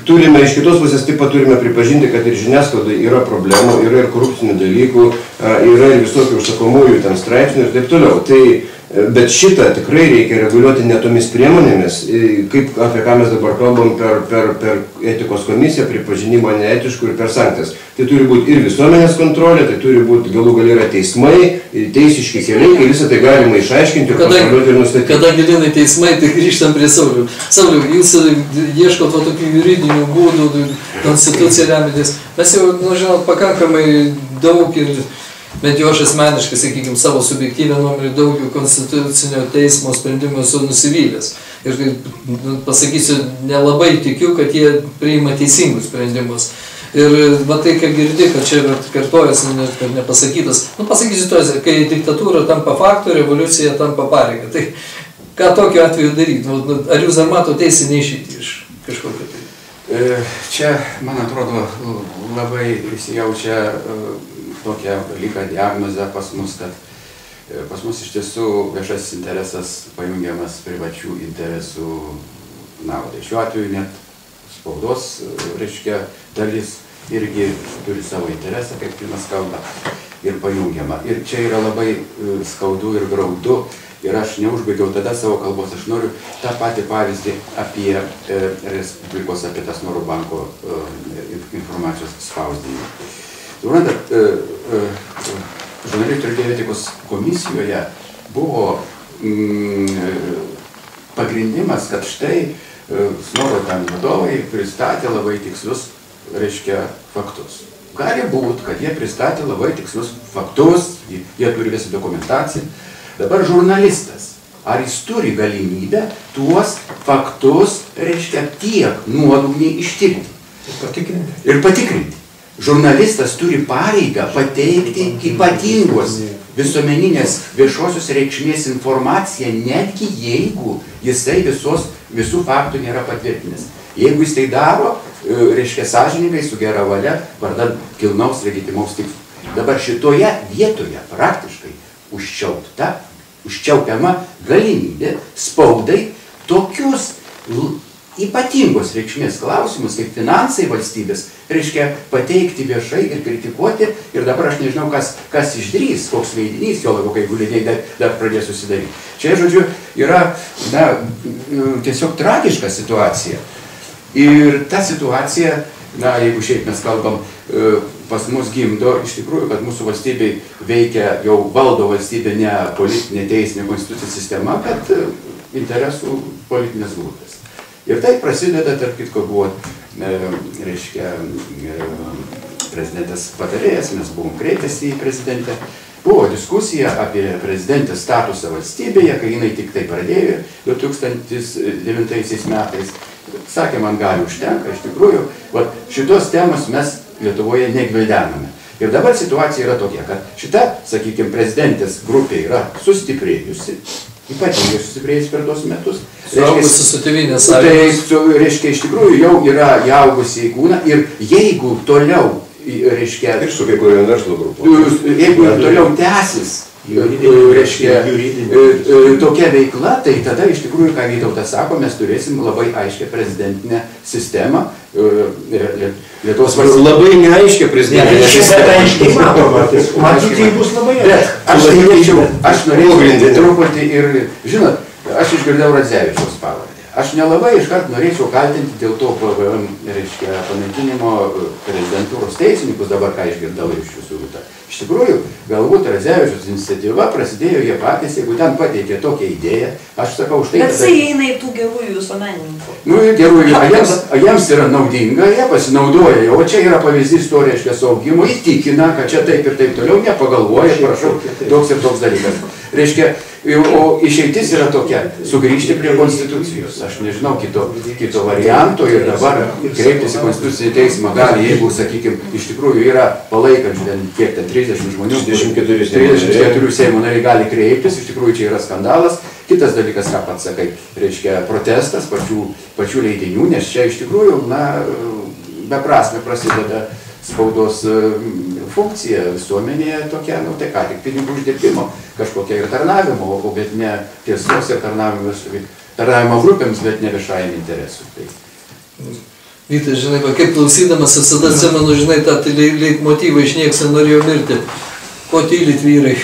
[SPEAKER 3] turime iš kitos pusės taip pat turime pripažinti, kad ir žiniasklaidai yra problemų, yra ir korupcinių dalykų, yra ir visokių užsakomųjų ten straipsnių ir taip toliau. Bet šitą tikrai reikia reguliuoti ne tomis priemonėmis, apie ką mes dabar kalbam per etikos komisiją, pripažinimo neetiškų ir per sankcijas. Tai turi būti ir visuomenės kontrolė, tai turi būti galų gal yra teismai, teisiški keliai, kai visą tai galima išaiškinti ir kontroliuoti ir nustatyti.
[SPEAKER 1] Kadangi linai teismai, tai grįžtam prie Saulių. Saulių, jūs ieškot tokių juridinių būdų, konstituciją remintis. Mes jau, žinot, pakankamai daug ir bent jau aš asmeniškai, sakykime, savo subjektyvę nuomonę daug konstitucinio teismo sprendimų esu nusivylęs. Ir pasakysiu, nelabai tikiu, kad jie priima teisingus sprendimus. Ir matai, ką girdi, kad čia kartojasi, kad nepasakytas. Pasakysiu to, kai diktatūra tampa faktu, revoliucija tampa pareiga. Tai ką tokiu atveju daryti? Ar jūs dar mato teisinį išeitį iš kažkokio tai?
[SPEAKER 4] Čia, man atrodo, labai įsijaučia tokia dalyka diagnozė pas mus, kad pas mus iš tiesų viešasis interesas pajungiamas privačių interesų naudai. Šiuo atveju net spaudos, reiškia, dalis irgi turi savo interesą, kaip Kinas kalba, ir pajungiama. Ir čia yra labai skaudu ir graudu. Ir aš neužbaigiau tada savo kalbos, aš noriu tą patį pavyzdį apie Respublikos, apie tas Snoro banko informacijos spausdinimą. Suprantat, žurnalistų ir etikos komisijoje buvo pagrindimas, kad štai Snoro ten vadovai pristatė labai tikslius, reiškia, faktus. Gali būt, kad jie pristatė labai tikslius faktus, jie turi visą dokumentaciją. Dabar žurnalistas, ar jis turi galimybę tuos faktus, reiškia, tiek nuodugniai ištirti ir patikrinti. Žurnalistas turi pareigą pateikti ypatingos visuomeninės viešosios reikšmės informaciją, netgi jeigu jisai visų faktų nėra patvirtinęs. Jeigu jis tai daro, reiškia, sąžiningai, su gera valia, vardan kilnaus legitimaus tikslo. Dabar šitoje vietoje praktiškai užčiaupiama galimybė spaudai tokius ypatingos reikšmės klausimus, kaip finansai valstybės, reiškia, pateikti viešai ir kritikuoti. Ir dabar aš nežinau, kas išdrys, koks leidinys, jo labiau, kai leidiniai dar pradės susidaryti. Čia, žodžiu, yra tiesiog tragiška situacija. Ir ta situacija, jeigu šiaip mes kalbam, pas mus gimdo, iš tikrųjų, kad mūsų valstybei veikia, jau valdo valstybė ne politinė, teisinė, konstitucijos sistema, bet interesų politinės grupės. Ir tai prasideda, tarp kitko, buvo, reiškia, prezidentės patarėjas, mes buvom kreipęsi į prezidentę, buvo diskusija apie prezidentės statusą valstybėje, kai jinai tik tai pradėjo 2009 metais. Sakė, man gali užtenka, iš tikrųjų, šitos temos mes Lietuvoje negvildename. Ir dabar situacija yra tokia, kad šita, sakykime, prezidentės grupė yra sustiprėjusi, ypatingai sustiprėjusi per tos metus.
[SPEAKER 1] Suaugusi su tėvynės
[SPEAKER 4] sąjungos. Tai, reiškia, iš tikrųjų jau yra įaugusi į kūną ir jeigu toliau, reiškia...
[SPEAKER 3] Ir su kai kurio verslo grupu.
[SPEAKER 4] Jeigu toliau tęsis reiškia, tokia veikla, tai tada iš tikrųjų, ką Vytautas sako, mes turėsim labai aiškę prezidentinę sistemą. Lietuvos valstybė.
[SPEAKER 3] Labai neaiškia prezidentinė sistema.
[SPEAKER 5] Aiškiai matoma, matyt, tai bus labai
[SPEAKER 4] aiškiai. Aš norėjau truputį ir, žinot, aš išgirdau Radzevičiaus pavardę. Aš nelabai iškart norėčiau kaltinti dėl to PVM, reiškia, panaikinimo prezidentūros teisininkus, dabar ką išgirdau iš jūsų. Iš tikrųjų, galbūt Radzevičiaus iniciatyva prasidėjo jie patys, jeigu ten pateikė tokią idėją, aš sakau už tai...
[SPEAKER 2] Bet jisai įeina į tų gerųjų visuomenininkų.
[SPEAKER 4] Nu, gerųjų, jiems yra naudinga, jie pasinaudoja, o čia yra pavyzdys to, reiškia, saugimo, įtikina, kad čia taip ir taip toliau, nepagalvoja, prašau, toks ir toks dalykas. Reiškia, o išeitis yra tokia, sugrįžti prie konstitucijos. Aš nežinau kito varianto ir dabar kreiptis į konstitucinį teismą gali, jeigu, sakykime, iš tikrųjų yra palaikančių, kiek ten 30 žmonių, 34 Seimo nariai gali kreiptis, iš tikrųjų čia yra skandalas. Kitas dalykas, ką pats sakai, reiškia protestas pačių leidinių, nes čia iš tikrųjų, na, beprasme prasideda spaudos funkcija visuomenėje tokia, nu tai ką, tik pinigų uždirbimo kažkokia ir tarnavimo, bet ne tiesos ir tarnavimo grupėms, bet ne viešajam interesui. Tai.
[SPEAKER 1] Vytai, žinai, kaip klausydamas, visada atsimenu, žinai, tą leitmotyvą iš nieks nenorėjo mirti. Ko tylit vyrai?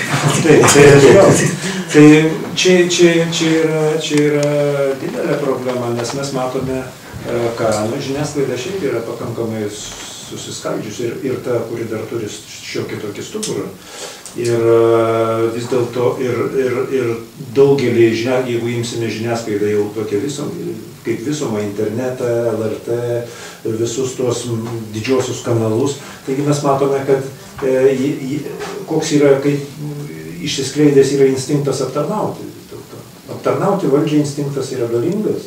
[SPEAKER 5] Tai čia yra didelė problema, nes mes matome, ką, nu, žiniasklaida šiaip yra pakankamai susiskaldžius ir ta, kuri dar turi šiokį tokį stuburą. Ir vis dėlto ir daugelį, jeigu imsime žiniasklaidą jau tokia kaip visumą, internetą, LRT, visus tuos didžiosius kanalus, taigi mes matome, kad koks yra, kaip išsiskleidęs yra instinktas aptarnauti. Aptarnauti valdžią instinktas yra galingas.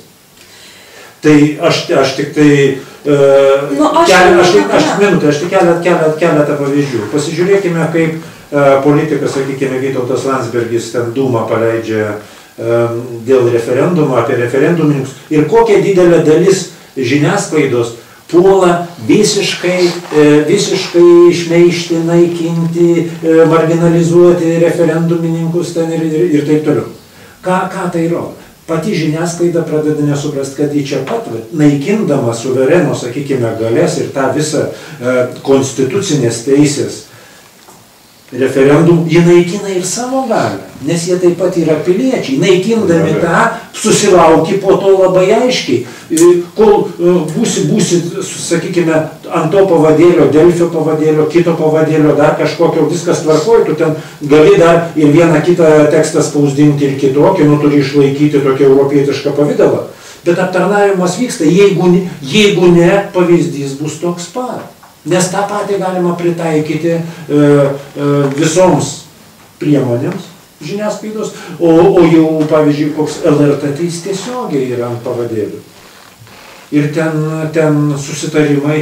[SPEAKER 5] Tai aš tik tai keletą pavyzdžių. Pasižiūrėkime, kaip politikas, sakykime, Vytautas Landsbergis ten dūmą paleidžia dėl referendumo, apie referendumininkus ir kokia didelė dalis žiniasklaidos puola visiškai šmeižti, naikinti, marginalizuoti referendumininkus ten ir taip toliau. Ką tai rodo? Pati žiniasklaida pradeda nesuprasti, kad į čia pat, naikindama suvereno, sakykime, galės ir tą visą konstitucinės teisės referendum, jie naikina ir savo galią, nes jie taip pat yra piliečiai. Naikindami tą, susilauki po to labai aiškiai. Kol būsi, sakykime, ant to pavadėlio, Delfio pavadėlio, kito pavadėlio, dar kažkokio, viskas tvarkoja, tu ten gali dar ir vieną kitą tekstą spausdinti ir kitokį, nu turi išlaikyti tokį europietišką pavydalą. Bet aptarnavimas vyksta, jeigu ne, pavyzdys bus toks pat. Nes tą patį galima pritaikyti visoms priemonėms žiniasklaidos, o jau, pavyzdžiui, koks LRT, tai jis tiesiogiai yra ant pavadėlių. Ir ten susitarimai.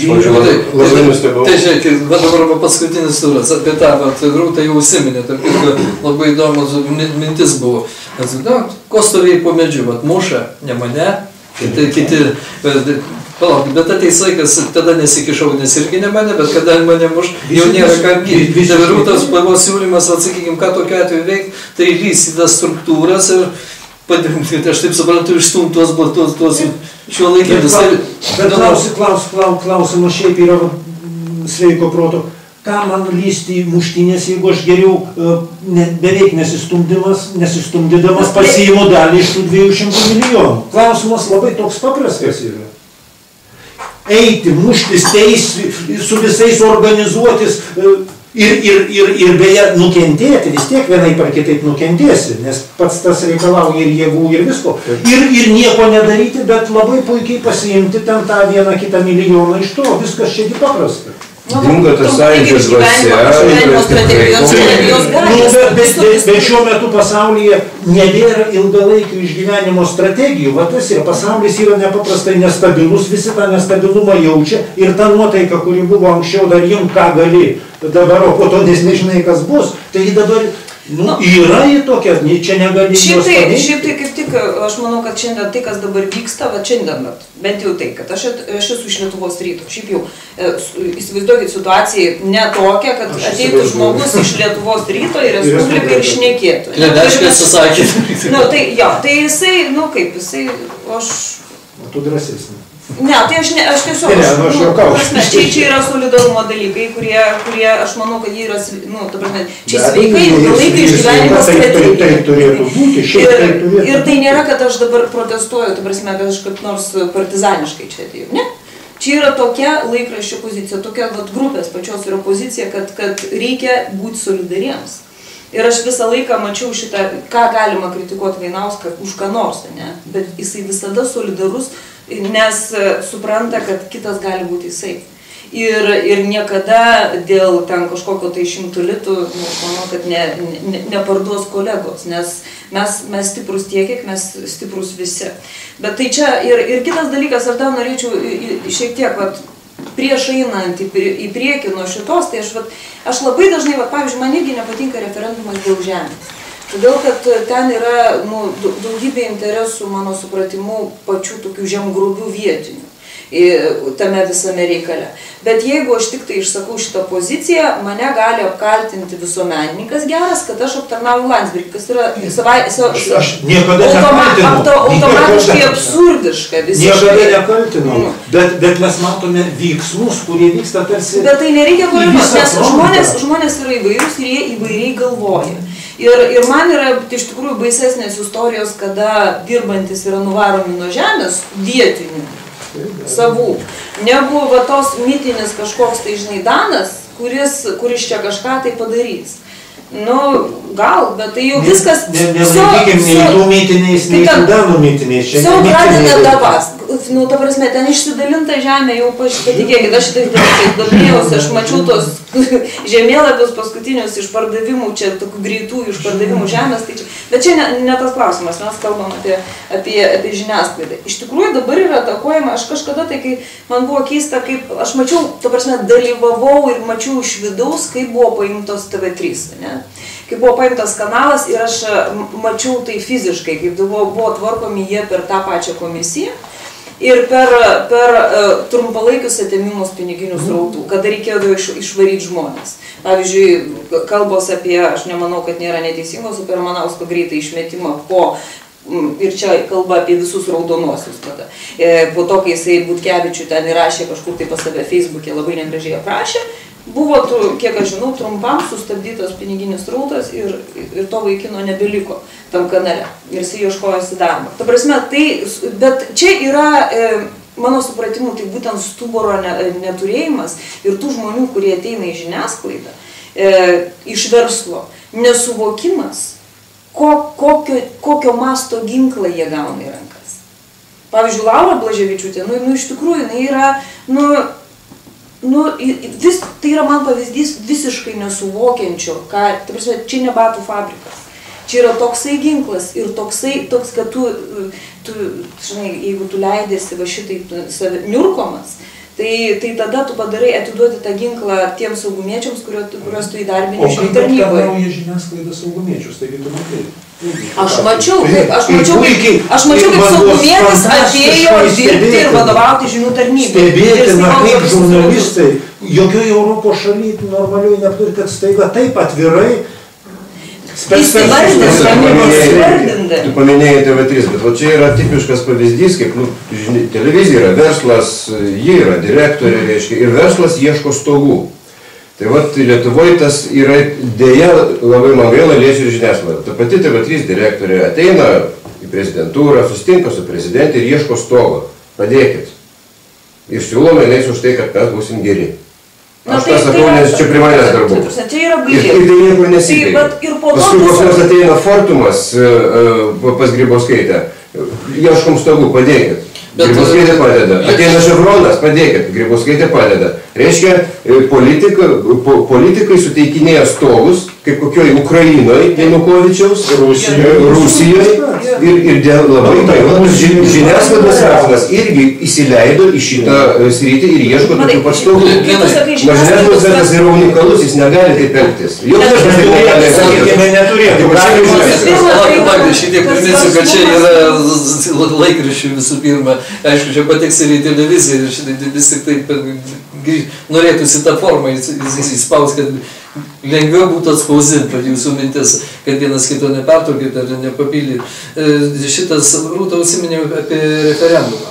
[SPEAKER 3] Labai nustebau.
[SPEAKER 1] Tai žiūrėk, dabar paskutinis turas apie tą, Rūta jau užsiminė, labai įdomus mintis buvo. Ko stovėjai po medžiu, muša, ne mane. Kiti, palauk, bet ateis laikas, tada nesikišau, nes irgi ne mane, bet kada mane muš, jau nėra ką gydyti. Tai Rūtos buvo siūlymas, atsakykime, ką tokiu atveju veikti, tai lįsti tas struktūras ir padėmti, aš taip suprantu, išstumti tuos šiuolaikinius.
[SPEAKER 5] Bet klausimas šiaip yra sveiko proto. Ką man lysti į muštynės, jeigu aš geriau beveik nesistumdydamas pasiimu dalį iš tų 200 milijonų. Klausimas labai toks paprastas yra. Eiti, muštis, su visais organizuotis ir beje nukentėti, vis tiek vienai par kitaip nukentėsi, nes pats tas reikalauja ir jėgų ir visko. Ir nieko nedaryti, bet labai puikiai pasiimti ten tą vieną kitą milijoną iš to, viskas šiandien paprasta.
[SPEAKER 3] Dingo tas sąjūdžio dvasia.
[SPEAKER 5] Bet šiuo metu pasaulyje nebėra ilgalaikių išgyvenimo strategijų. Va tas ir pasaulis yra nepaprastai nestabilus, visi tą nestabilumą jaučia ir ta nuotaika, kuri buvo anksčiau dar jums ką gali, dabar, o po to nežinai kas bus, tai dabar yra į tokia, čia negali jos paneigti.
[SPEAKER 2] Šiaip tai kaip tik tik, aš manau, kad šiandien tai, kas dabar vyksta, va šiandien, bent jau tai, kad aš esu iš Lietuvos ryto. Šiaip jau, įsivaizduokit situaciją ne tokia, kad ateitų žmogus iš Lietuvos ryto į Respubliką ir šnekėtų.
[SPEAKER 1] Kledeškai susakė.
[SPEAKER 2] Tai jisai, kaip jisai, aš...
[SPEAKER 5] Tu drąsesnė.
[SPEAKER 2] Ne, tai aš tiesiog, čia yra solidarumo dalykai, kurie, aš manau, kad jie yra, čia sveikai, ilgalaikai išgyvenimo strategija.
[SPEAKER 5] Tai turėtų būti, šiaip tai turėtų.
[SPEAKER 2] Ir tai nėra, kad aš dabar protestuoju, kad aš kaip nors partizaniškai čia atėjau, ne? Čia yra tokia laikraščio pozicija, tokia grupės pačios yra pozicija, kad reikia būti solidariems. Ir aš visą laiką mačiau šitą, ką galima kritikuoti Vainauską už ką nors, ne? Bet jisai visada solidarus, nes supranta, kad kitas gali būti jisai. Ir niekada dėl ten kažkokio tai 100 litų, aš manau, kad neparduos kolegos, nes mes stiprus tiek, kiek mes stiprus visi. Bet tai čia ir kitas dalykas, aš dar norėčiau šiek tiek, prieš einant į priekį nuo šitos, tai aš labai dažnai, pavyzdžiui, man irgi nepatinka referendumas dėl žemės. Todėl, kad ten yra daugybė interesų, mano supratimu, pačių tokių žemgrobių vietinių tame visame reikale. Bet jeigu aš tik tai išsakau šitą poziciją, mane gali apkaltinti visuomenininkas geras, kad aš aptarnauju Landsbergį, kas yra automatiškai absurdiška visiškai.
[SPEAKER 5] Niekada nekaltinau, bet mes matome veiksmus, kurie vyksta tarsi...
[SPEAKER 2] Bet tai nereikia koreguoti, nes žmonės yra įvairius ir jie įvairiai galvoja. Ir man yra iš tikrųjų baisesnės istorijos, kada dirbantis yra nuvaromi nuo žemės vietinių savų, negu tos mitinis kažkoks tai Danas, kuris čia kažką tai padarys. Gal, bet tai jau viskas...
[SPEAKER 5] Nelaikykim nei tų mitiniais, nei tų Danų mitiniais.
[SPEAKER 2] Jau pradeda dabas. Ta prasme, ten išsidalinta žemė, jau patikėkit, aš šitais dalykais domėjausi, aš mačiau tos žemėlapius paskutinius išpardavimų, čia tokių greitųjų išpardavimų žemės, tai čia... Bet čia ne tas klausimas, mes kalbam apie žiniasklaidą. Iš tikrųjų dabar yra atakuojama, aš kažkada tai, kai man buvo keista, kaip aš mačiau, ta prasme, dalyvavau ir mačiau iš vidaus, kaip buvo paimtos TV3, ne? Kaip buvo paimtas kanalas ir aš mačiau tai fiziškai, kaip buvo tvarkomi jie per tą pačią komisiją ir per trumpalaikius atėmimus piniginių srautų, kada reikėjo išvaryti žmonės. Pavyzdžiui, kalbos apie, aš nemanau, kad nėra neteisingos, apie Ramanausko greitą išmetimą ir čia kalba apie visus raudonosius tada. Po to, kai jisai Butkevičių ten įrašė kažkur tai pas save Facebook'e, labai negražiai aprašė, buvo, kiek aš žinau, trumpam sustabdytas piniginis srautas ir to vaikino nebeliko tam kanale. Ir jisai ieškojosi darbą. Ta prasme, bet čia yra, mano supratimu, tai būtent stuburo neturėjimas ir tų žmonių, kurie ateina į žiniasklaidą, iš verslo, nesuvokimas, kokio masto ginklą jie gauna į rankas. Pavyzdžiui, Laura Blaževičiūtė, iš tikrųjų, jinai yra, tai yra man pavyzdys visiškai nesuvokiančio, čia ne batų fabrikas. Čia yra toksai ginklas ir toks, kad tu žinai, jeigu tu leidėsi va šitaip niurkomas, tai tada tu padarai atiduoti tą ginklą tiems saugumiečiams, kuriuos tu įdarbini šiai tarnyboje.
[SPEAKER 5] O kaip aptarnauja žiniasklaida saugumiečius, taigi tu matai?
[SPEAKER 2] Aš mačiau, kaip saugumietis atėjo dirbti ir vadovauti žinių tarnybai.
[SPEAKER 5] Stebėtina, kaip žurnalistai, jokioje Europos šalyje normaliai neturi, kad staiga taip atvirai
[SPEAKER 3] Tu paminėjai TV3, bet čia yra tipiškas pavyzdys, kaip televizija yra verslas, jie yra direktorė, reiškia, ir verslas ieško stogų. Tai Lietuvoje tas yra dėja labai man gaila liečia žiniasklaidą. Ta pati TV3 direktorė ateina į prezidentūrą, susitinka su prezidentė ir ieško stogo. Padėkit. Ir siūloma eis už tai, kad mes būsim geri. Aš tą sakau, nes čia prie manęs darbu. Ir tai niekur nesibaigia. Paskui pas mus ateina Fortumas pas Grybauskaitę. Ieškom stogų, padėkit. Grybauskaitė padeda. Ateina Ševronas, padėkit, Grybauskaitė padeda. Reiškia, politikai suteikinėja stogus, kaip kokioj Ukrainoje, Janukovičiaus, Rusijoje ir dėl labai gaila, žiniasklaidos raštas irgi įsileido į šitą sritį ir ieško tokių pat stogų. Žiniasklaidos raštas yra unikalus, jis negali taip elgtis.
[SPEAKER 1] Šitie priminsiu, kad čia yra laikraščių visų pirma. Aišku, čia pateks ir į televiziją ir šitai vis tik taip norėtųsi tą formą įspaus, kad lengviau būtų atspausinti jūsų mintis, kad vienas kito nepertraukit ar nepapildyt. Šitas Rūta užsiminė apie referendumą.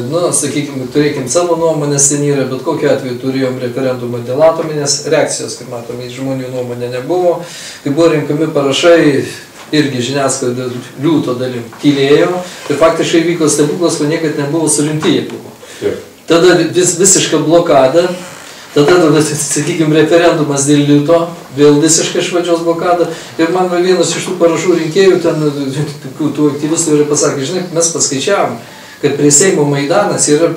[SPEAKER 1] Nu, sakykime, turėkim savo nuomonės, ten yra, bet kokiu atveju turėjom referendumą dėl atominės reakcijos, kaip matome, žmonių nuomonė nebuvo. Kai buvo rinkami parašai, irgi žiniasklaida liūto dalim tylėjo ir faktiškai vyko stebuklas, ko niekad nebuvo surinkti jie buvo. Tada visiška blokada, tada, sakykime, referendumas dėl liūto, vėl visiškai švadžios blokada ir man vienas iš tų parašų rinkėjų, ten tų aktyvistų yra pasakė, žinai, mes paskaičiavom, kad prie Seimo Maidanas yra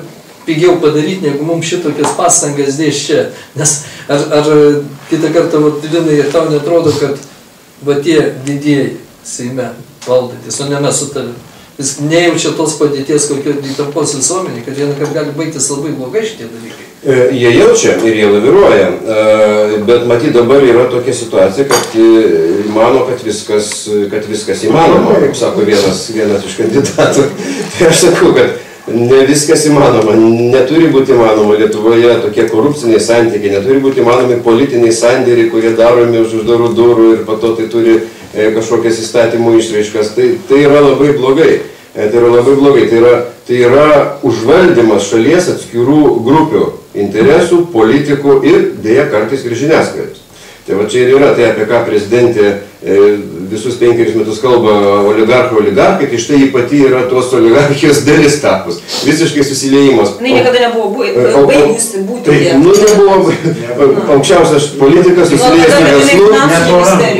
[SPEAKER 1] pigiau padaryti, negu mums šitokias pastangas dės čia. Nes ar kitą kartą, Linai, ir tau netrodo, kad va tie didieji Seime valdantis, o ne mes su tavim. Jis nejaučia tos padėties, kokio įtampos visuomenė, kad vieną kartą gali baigtis labai blogai šitie dalykai.
[SPEAKER 3] Jie jaučia ir jie laviruoja, bet matyt dabar yra tokia situacija, kad mano, kad viskas įmanoma, kaip sako vienas iš kandidatų. Tai aš sakau, kad ne viskas įmanoma, neturi būti įmanoma Lietuvoje tokie korupciniai santykiai, neturi būti įmanomi politiniai sandėriai, kurie daromi už uždarų durų ir po to tai turi kažkokias įstatymų išraiškas. Tai yra labai blogai. Tai yra užvaldymas šalies atskirų grupių interesų, politikų ir dėja kartais ir žiniasklaidos. Tai va čia ir yra tai, apie ką prezidentė visus 5 metus kalba oligarchai, tai štai jį pati yra tos oligarchijos dalis tapus. Visiškai susiliejimas.
[SPEAKER 2] Jis niekada nebuvo baigusi būti.
[SPEAKER 3] Nu, nebuvo aukščiausias politikas, susiliejęs verslu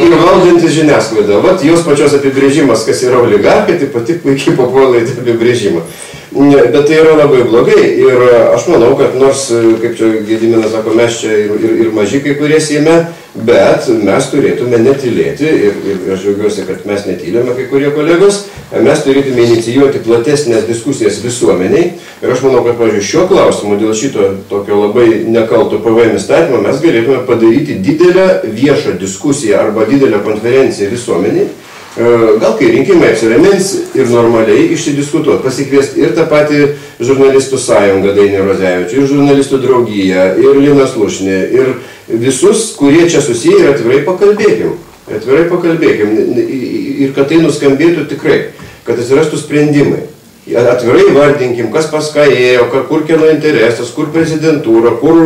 [SPEAKER 3] ir valdantis žiniasklaidą. Vat jos pačios apibrėžimas, kas yra oligarchai, tai pati puikiai papuola į tą apibrėžimą. Bet tai yra labai blogai ir aš manau, kad nors, kaip čia Gediminas sako, mes čia ir maži kai kurie Seime, bet mes turėtume netylėti ir aš džiaugiuosi, kad mes netylėme kai kurie kolegos, mes turėtume inicijuoti platesnės diskusijas visuomeniai ir aš manau, kad, pavyzdžiui, šiuo klausimu dėl šito tokio labai nekalto PVM įstatymo mes galėtume padaryti didelę viešą diskusiją arba didelę konferenciją visuomeniai. Gal kai rinkimai apsiramins ir normaliai išsidiskutuoti, pasikviesti ir tą patį žurnalistų sąjungą Dainių Rozevičių, ir žurnalistų draugiją, ir Liną Slušnį, ir visus, kurie čia susiję ir atvirai pakalbėkim. Ir kad tai nuskambėtų tikrai, kad atsirastų sprendimai. Atvirai vardinkim, kas pas ką ėjo, kur kieno interesas, kur prezidentūra, kur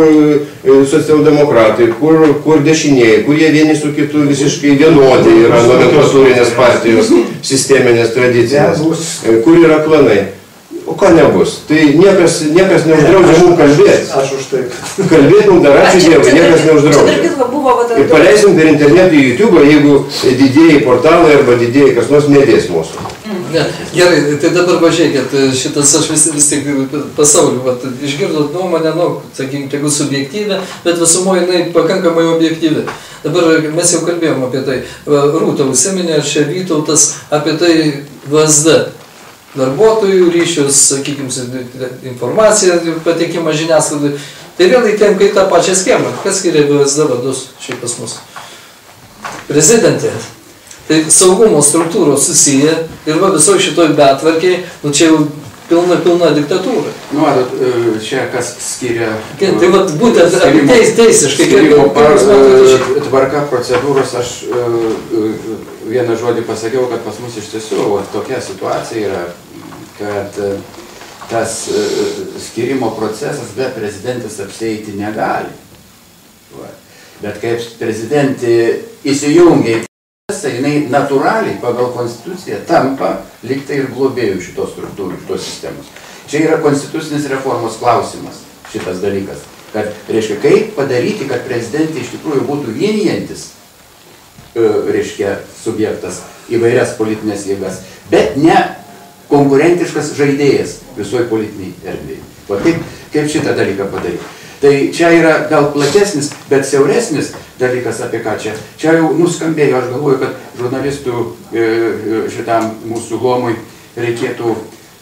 [SPEAKER 3] socialdemokratai, kur dešinieji, kur jie vieni su kitu visiškai vienodai yra nomenklatūrinės partijos sisteminės tradicijos, kur yra klanai. O ką nebus? Tai niekas neuždraudžia mums kalbėti.
[SPEAKER 5] Aš už tai.
[SPEAKER 3] Kalbėti mums dar ačiū Dievui, niekas neuždraudžia. Ir paleisim per internetą į YouTube, jeigu didieji portalai arba didieji kas nors nedės mūsų.
[SPEAKER 1] Gerai, tai dabar pažiūrėkit, šitas aš vis tik pasaulį, išgirdot nuomonę, sakykime, tegu subjektyvę, bet visumoje jinai pakankamai objektyvi. Dabar mes jau kalbėjom apie tai, Rūta užsiminė, čia Vytautas apie tai VSD. Darbuotojų ryšius, sakykime, informaciją patekimą žiniasklaidai. Tai vėl įtenka į tą pačią schemą. Kas skiria VSD vadus šiaip pas mus? Prezidentė. Tai saugumo struktūros susiję ir va visoje šitoj betvarkiai, čia jau pilna diktatūra.
[SPEAKER 4] Nu, matot, čia kas skiria...
[SPEAKER 1] Tai va būtent teisiškai.
[SPEAKER 4] Skirimo tvarka procedūros, aš vieną žodį pasakiau, kad pas mus iš tiesų tokia situacija yra, kad tas skirimo procesas be prezidentės apsieiti negali. Bet kaip prezidentė įsijungia, jinai natūraliai pagal konstituciją tampa liktai ir globėjų šitos struktūrų, šitos sistemos. Čia yra konstitucinės reformos klausimas, šitas dalykas. Kad, reiškia, kaip padaryti, kad prezidentė iš tikrųjų būtų vienijantis, reiškia, subjektas įvairias politinės jėgas, bet ne konkurentiškas žaidėjas visoje politiniai erdvėje. O kaip šitą dalyką padaryti? Tai čia yra gal platesnis, bet siauresnis dalykas apie ką čia. Čia jau nuskambėjo, aš galvoju, kad žurnalistų šitam mūsų luomui reikėtų,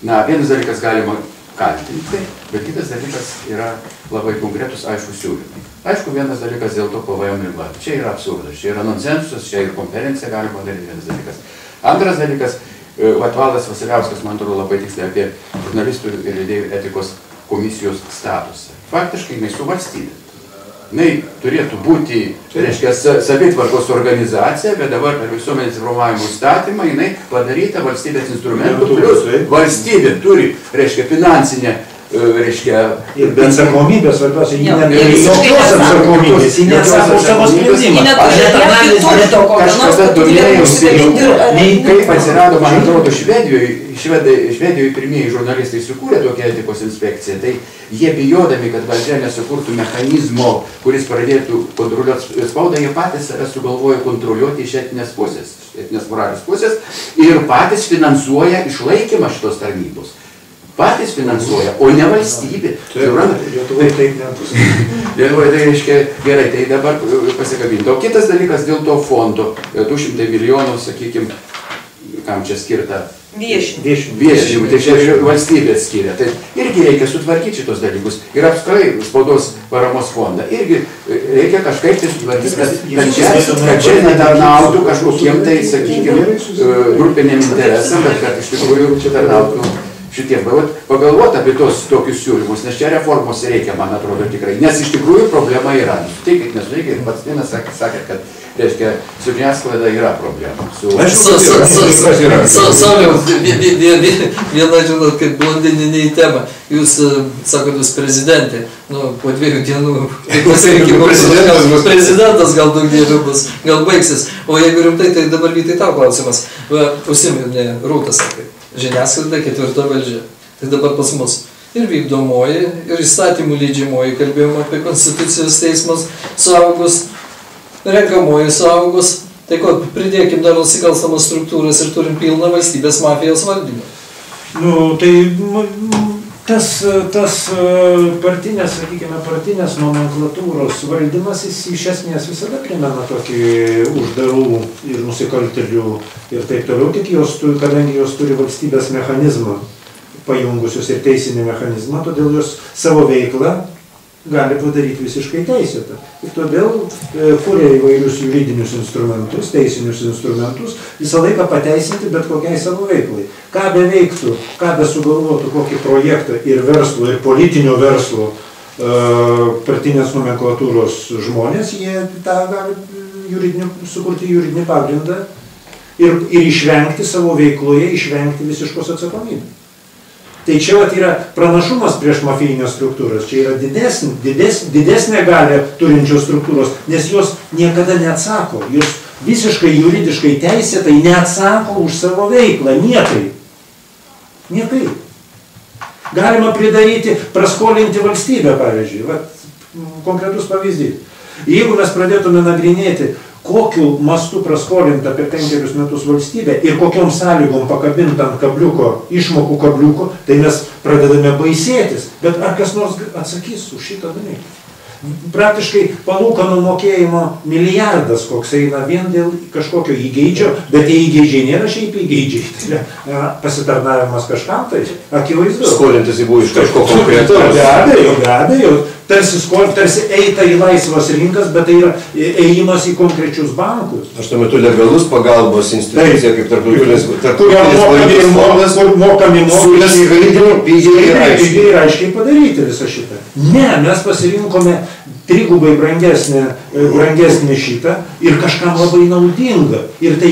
[SPEAKER 4] vienas dalykas galima kaltinti, bet kitas dalykas yra labai konkretus, aišku, siūlymai. Aišku, vienas dalykas dėl to PVM lengvatų. Čia yra absurdas, čia yra nonsensas, čia ir konferencija galima daryti, vienas dalykas. Antras dalykas, Valdas Vasiliauskas, man atrodo, labai tiksliai apie žurnalistų ir leidėjų etikos komisijos statusą. Faktiškai jinai su valstybė. Jinai turėtų būti, reiškia, savitvarkos organizacija, bet dabar per visuomenės informavimo įstatymą jinai padaryta valstybės instrumentų, plus valstybė turi, reiškia, finansinę, reiškia...
[SPEAKER 5] Ir be atsakomybės, svarbiausia, ji neturi jokios atsakomybės, ji neatsako už savo sprendimą.
[SPEAKER 4] Kažkada domėjausi, kaip atsirado, man atrodo, Švedijoje pirmieji žurnalistai sukūrė tokią etikos inspekciją, tai jie bijodami, kad valdžia nesukurtų mechanizmo, kuris pradėtų kontroliuoti spaudą, jie patys save sugalvojo kontroliuoti iš etinės pusės, etinės moralės pusės ir patys finansuoja išlaikymą šitos tarnybos. Patys finansuoja, o ne valstybė.
[SPEAKER 5] Lietuvoje taip nebus.
[SPEAKER 4] Lietuvoje tai reiškia, gerai, tai dabar pasikabinti. O kitas dalykas dėl to fondo, 200 milijonų, sakykime, kam čia skirta? Viešinimui, tai čia valstybė skiria. Tai irgi reikia sutvarkyti šitos dalykus. Ir apskrai spaudos paramos fondą. Irgi reikia kažkaip tai sutvarkyti, kad čia netarnautų kažkokiem tai, sakykime, grupiniam interesam, bet kad iš tikrųjų čia tarnautų šitiem. Pagalvoti apie tokius siūlymus, nes čia reformos reikia, man atrodo, tikrai. Nes iš tikrųjų problema yra. Suteikit, nesuteikit, pats vienas sakė, kad reiškia, su žiniasklaida yra problema.
[SPEAKER 1] Sauliau, viena, žinot, kaip blondininė į temą. Jūs, sakot, jūs prezidentė, po 2 dienų pasirinkimo prezidentas gal daug dėlių bus, gal baigsis. O jeigu rimtai, tai dabar vytai tau klausimas. Užsiminė Rūtas, sakė, žiniasklaida 4 valdžia. Tai dabar pas mus ir vykdomoji, ir įstatymų leidžiamoji, kalbėjome apie Konstitucijos teismus suaugus, renkamoji suaugus, tai ko, pridėkim dar nusikalstamas struktūras ir turim pilną valstybės mafijos valdymą.
[SPEAKER 5] Tai tas partinės, sakykime, partinės nomenklatūros valdymas, jis iš esmės visada primena tokį uždarų ir nusikaltėlių ir taip toliau, tik kadangi jos turi valstybės mechanizmą pajungusius ir teisinį mechanizmą, todėl jos savo veiklą gali padaryti visiškai teisėtą. Ir todėl kuria įvairius juridinius instrumentus, teisinius instrumentus, visą laiką pateisinti bet kokiai savo veiklai. Ką beveiktų, ką besugalvotų kokį projektą ir verslo, ir politinio verslo partinės nomenklatūros žmonės, jie tą gali sukurti juridinį pagrindą ir išvengti savo veikloje, išvengti visiškos atsakomybės. Tai čia yra pranašumas prieš mafijinės struktūras, čia yra didesnė galia turinčios struktūros, nes jos niekada neatsako, jos visiškai juridiškai teisėtai neatsako už savo veiklą, niekai. Niekai. Galima pridaryti, praskolinti valstybę, pavyzdžiui, konkretus pavyzdys. Jeigu mes pradėtume nagrinėti, kokiu mastu praskolinta per 5 metus valstybė ir kokiom sąlygom pakabinta ant kabliuko, išmokų kabliuko, tai mes pradedame baisėtis. Bet ar kas nors atsakys už šitą dalyką? Praktiškai palūkanų mokėjimo milijardas, koks eina vien dėl kažkokio įgeidžio, bet tie įgeidžiai nėra šiaip įgeidžiai. Tai pasitarnavimas kažkam, tai akivaizdu.
[SPEAKER 3] Skolintis įbū iš kažko konkretaus.
[SPEAKER 5] Be abejo. Tarsi eita į laisvas rinkas, bet tai yra ėjimas į konkrečius bankus.
[SPEAKER 3] Aš tuo metu legalus pagalbos institucija, kaip tarptautinis
[SPEAKER 5] fondas, kur mokami
[SPEAKER 3] pigiai
[SPEAKER 5] ir aiškiai padaryti visą šitą. Ne, mes pasirinkome trigubai brangesnį šitą ir kažkam labai naudinga. Ir tai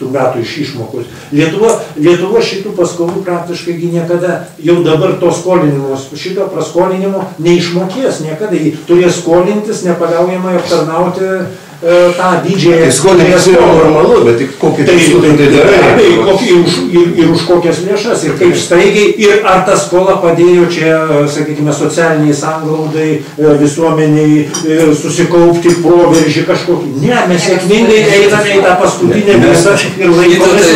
[SPEAKER 5] tų metų iš išmokos. Lietuva šitų paskolų praktiškai niekada, jau dabar to šito praskolinimo neišmokės niekada. Jį turės skolintis, nepaliaujamai aptarnauti tą didžiąją...
[SPEAKER 3] Tai skolininkas yra normalu, bet tik kokį tikslų tai darai.
[SPEAKER 5] Ir už kokias lėšas, ir kaip staigiai, ir ar ta skola padėjo čia, sakykime, socialiniai sanglaudai, visuomeniai susikaupti proveržį kažkokį. Ne, mes sėkmingai einame į tą paskutinę vietą ir laikomės.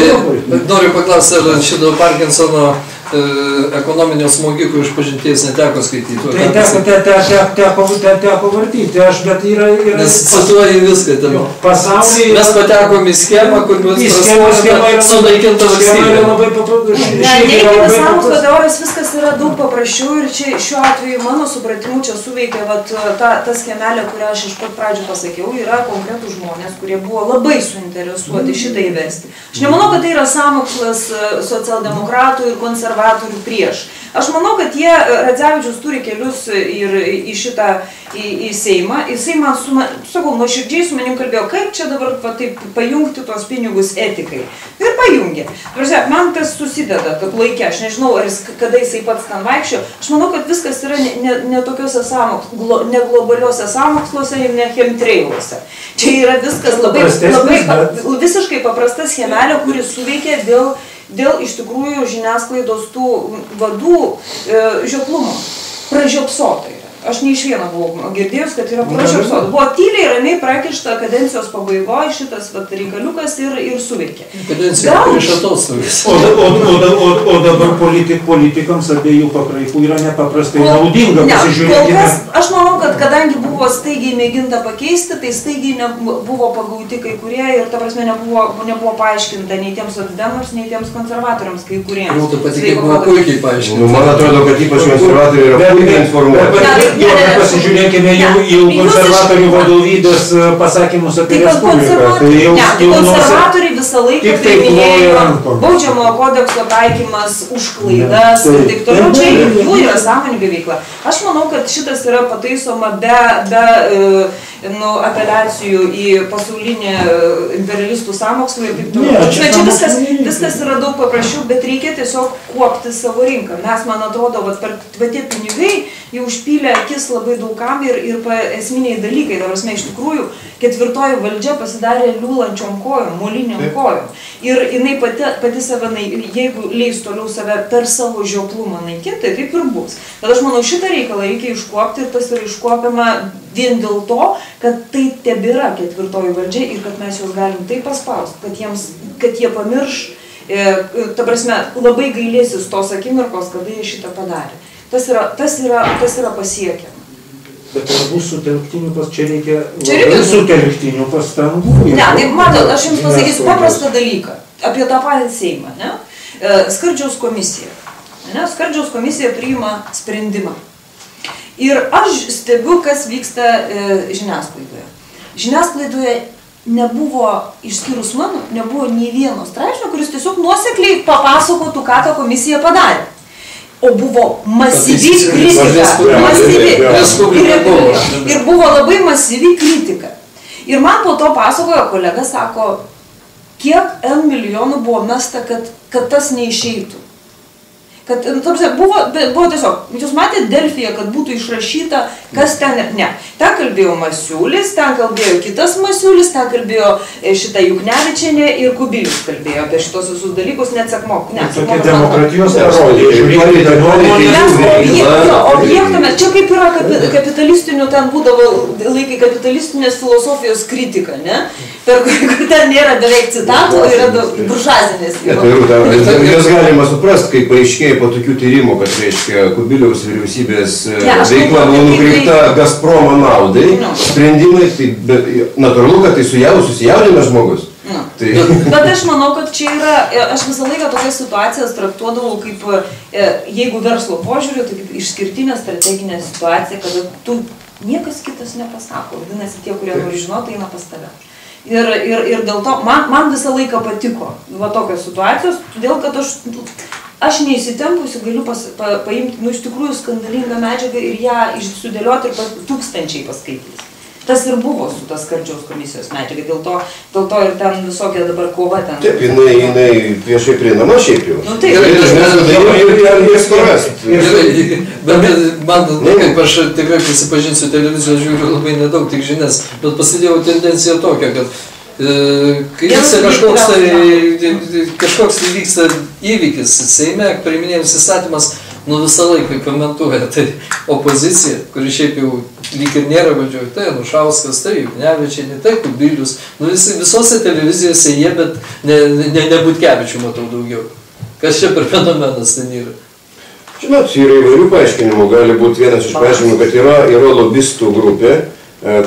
[SPEAKER 1] Noriu paklausti, ar šito Parkinsono ekonominio smogikų išpažinties neteko skaityti.
[SPEAKER 5] Teko vartyti, bet yra...
[SPEAKER 1] Nes cituoji viską ten.
[SPEAKER 5] Pasaulyje...
[SPEAKER 1] Mes patekom į schemą, kur mes prasmuojame sunaikinta valstybė.
[SPEAKER 2] Nereikia sąmokslo teorijos, viskas yra daug paprasčiau ir čia šiuo atveju mano supratimu čia suveikia ta schemelė, kurią aš iš pat pradžių pasakiau, yra konkretų žmonės, kurie buvo labai suinteresuoti šitą įvesti. Aš nemanau, kad tai yra sąmokslas socialdemokratų ir konservatorių prieš. Aš manau, kad Radzevičius turi kelius ir į šitą, į Seimą. Jisai man, sakau, nuoširdžiai su manim kalbėjo, kaip čia dabar taip pajungti tuos pinigus etikai. Ir pajungė. Man tas susideda laikė, aš nežinau, kada jisai pats ten vaikščio. Aš manau, kad viskas yra ne tokiuose sąmoksluose, ne globaliuose sąmoksluose ir ne chemtrailuose. Čia yra viskas labai visiškai paprasta schemelė, kuri suveikia dėl iš tikrųjų žiniasklaidos tų vadų žioplumo. Pražiopsota yra. Aš ne iš vieno buvau girdėjus, kad yra pražiopsota. Buvo tyliai, ramiai prakišta kadencijos pabaigoje šitas reikaliukas ir suveikė.
[SPEAKER 1] Kadencija prieš atostogas.
[SPEAKER 5] O dabar politikams abiejų pakraipų yra nepaprastai naudinga.
[SPEAKER 2] Aš manau, kad kadangi buvo staigiai mėginta pakeisti, tai staigiai buvo pagauti kai kurie ir ta prasme nebuvo paaiškinta nei tiems socdemams, nei tiems konservatoriams kai kuriems.
[SPEAKER 1] Jau tu patikėk, buvo puikiai paaiškinta.
[SPEAKER 3] Man atrodo, kad ypač konservatoriai yra puikiai informuoti.
[SPEAKER 5] Pasižiūrėkime į konservatorių vadovybės pasakymus apie Respubliką.
[SPEAKER 2] Konservatoriai visą laiką priminėjo baudžiamojo kodekso taikymas už klaidas ir taip toliau. Čia jų yra sąmoninga veikla. Aš manau, kad šitas yra pataisoma be apeliacijų į pasaulinį imperialistų sąmokslą ir taip toliau. Čia viskas yra daug paprasčiau, bet reikia tiesiog kuopti savo rinką. Mes, man atrodo, tie pinigai jau užpylė akis labai daugam ir esminiai dalykai. Ta prasme, iš tikrųjų, ketvirtoji valdžia pasidarė liūlančiom kojom, moliniam kojom. Ir jinai pati save, jeigu leis toliau save per savo žioplumą naikinti, taip ir bus. Tad aš manau, šitą reikalą reikia iškuopti ir tas yra iškuopiama vien dėl to, kad tai tebėra ketvirtoji valdžia ir kad mes juos galim taip paspausti, kad jie pamirš, ta prasme, labai gailėsis tos akimirkos, kada jie šitą padarė. Tas yra pasiekiama.
[SPEAKER 5] Bet ar bus sutelktinių čia reikia sutelktinių pastangų?
[SPEAKER 2] Ne, tai matot, aš jums pasakysiu paprastą dalyką apie tą patį Seimą. Skardžiaus komisija. Skardžiaus komisija priima sprendimą. Ir aš stebiu, kas vyksta žiniasklaidoje. Žiniasklaidoje nebuvo, išskyrus mano, nebuvo nei vieno straipsnio, kuris tiesiog nuosekliai papasakotų, ką ta komisija padarė. O buvo masyvi kritika. Ir buvo labai masyvi kritika. Ir man po to pasakojo kolega, sako, kiek N milijonų buvo mesta, kad tas neišeitų. Kad buvo tiesiog, jūs matėte Delfyje, kad būtų išrašyta, kas ten, ne. Ten kalbėjo Masiulis, ten kalbėjo kitas Masiulis, ten kalbėjo šitą Juknevičienė ir Kubilius kalbėjo apie šitos visus dalykus, net sekmok.
[SPEAKER 5] Tokie demokratijos parodė,
[SPEAKER 2] objektame, čia kaip yra kapitalistinių, ten būdavo laikai kapitalistinės filosofijos kritika, ne? Per kur ten nėra beveik citatų, yra buržuazinės.
[SPEAKER 3] Jas galima suprasti, kaip paaiškėjo po tokių tyrimų, kad, reiškia, Kubiliaus vyriausybės veikla buvo nukreipta Gazpromo naudai, sprendimai, tai natūralu, kad tai susijaudina žmogus.
[SPEAKER 2] Bet aš manau, kad čia yra, aš visą laiką tokias situacijas traktuodavau kaip, jeigu verslo požiūriu, tai kaip išskirtinė strateginė situacija, kada tu niekas kitas nepasako, vadinasi, tie, kurie nori žinoti, eina pas tave. Ir dėl to, man visą laiką patiko tokios situacijos, todėl kad aš neįsitempusi galiu paimti, iš tikrųjų skandalingą medžiagą ir ją sudėlioti ir tūkstančiai paskaitys. Tas ir buvo su tas Skardžiaus komisijos medžiaga, dėl to ir ten visokia dabar kova ten.
[SPEAKER 3] Taip, jinai viešai prieinama šiaip jau.
[SPEAKER 2] Nu taip.
[SPEAKER 3] suprast.
[SPEAKER 1] Bet man, kaip aš tikrai prisipažinsiu, televizijos žiūriu labai nedaug, tik žinias, bet pasidėjau tendenciją tokią, kad kai vyksta kažkoks vyksta įvykis Seime, priiminėjimas įstatymas, visą laiką komentuoja, tai opozicija, kuri šiaip jau lyg ir nėra valdžioje, tai Anušauskas, tai Juknevičienė, tai Kubilius, visose televizijose jie, bet ne Butkevičių matau daugiau. Kas čia per fenomenas ten yra?
[SPEAKER 3] Žinot, yra įvairių paaiškinimų, gali būti vienas iš paaiškinimų, kad yra lobistų grupė,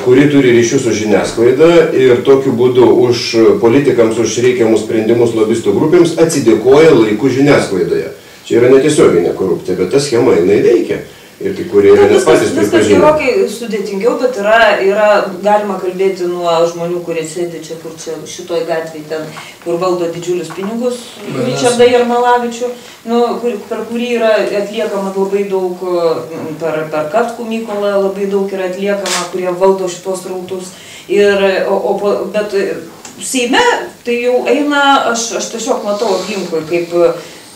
[SPEAKER 3] kuri turi ryšių su žiniasklaida ir tokiu būdu už politikams, už reikiamus sprendimus lobistų grupėms atsidėkoja laiku žiniasklaidoje. Čia yra netiesioginė korupcija, bet ta schema jinai veikia. Ir kai kurie yra net patys pripažinę.
[SPEAKER 2] Viskas gerokai sudėtingiau, bet yra galima kalbėti nuo žmonių, kurie sėdi čia, kur čia šitoj gatvėje, ten, kur valdo didžiulius pinigus, Ričardą Jarmalavičių, per kurį yra atliekama labai daug, per Katkų Mykolą labai daug yra atliekama, kurie valdo šitos rautus. Bet Seime tai jau eina, aš tiesiog matau aplinkui, kaip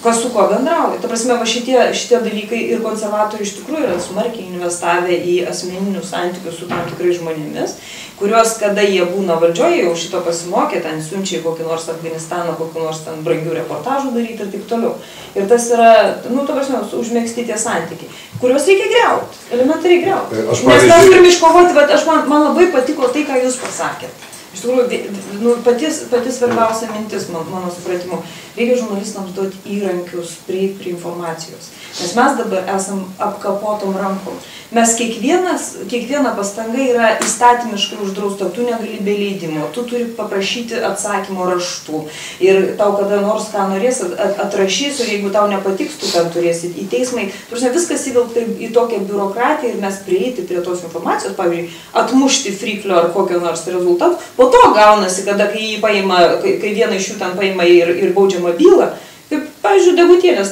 [SPEAKER 2] kas su ko bendrauja. Ta prasme, va šitie dalykai ir konservatoriai iš tikrųjų yra smarkiai investavę į asmeninius santykius su tam tikrais žmonėmis, kuriuos, kada jie būna valdžioje, jau šito pasimokė, ten siunčia į kokį nors Afganistaną, kokį nors ten brangių reportažų daryti ir taip toliau. Ir tas yra, ta prasme, užmėgsti tie santykiai, kuriuos reikia griauti, elementariai griauti. Nes mes turime iškovoti, bet man labai patiko tai, ką jūs pasakėte. Iš tikrųjų, pati svarbiausia mintis, mano supratimu, reikia žurnalistams duoti įrankius prie informacijos. Nes mes dabar esam apkapotom rankom. Mes kiekviena pastanga yra įstatymiškai uždrausta, tu negali be leidimo, tu turi paprašyti atsakymo raštu. Ir tau kada nors ką norės atrašys, ir jeigu tau nepatiks, tu ten turėsi į teismai. Viskas įvilkta į tokią biurokratiją ir mes prieiti prie tos informacijos, pavyzdžiui, atmušti friklio ar kokio nors rezultatų. Po to gaunasi, kai vieną iš jų ten paima ir baudžiama bylą, kaip, pavyzdžiui, Degutienės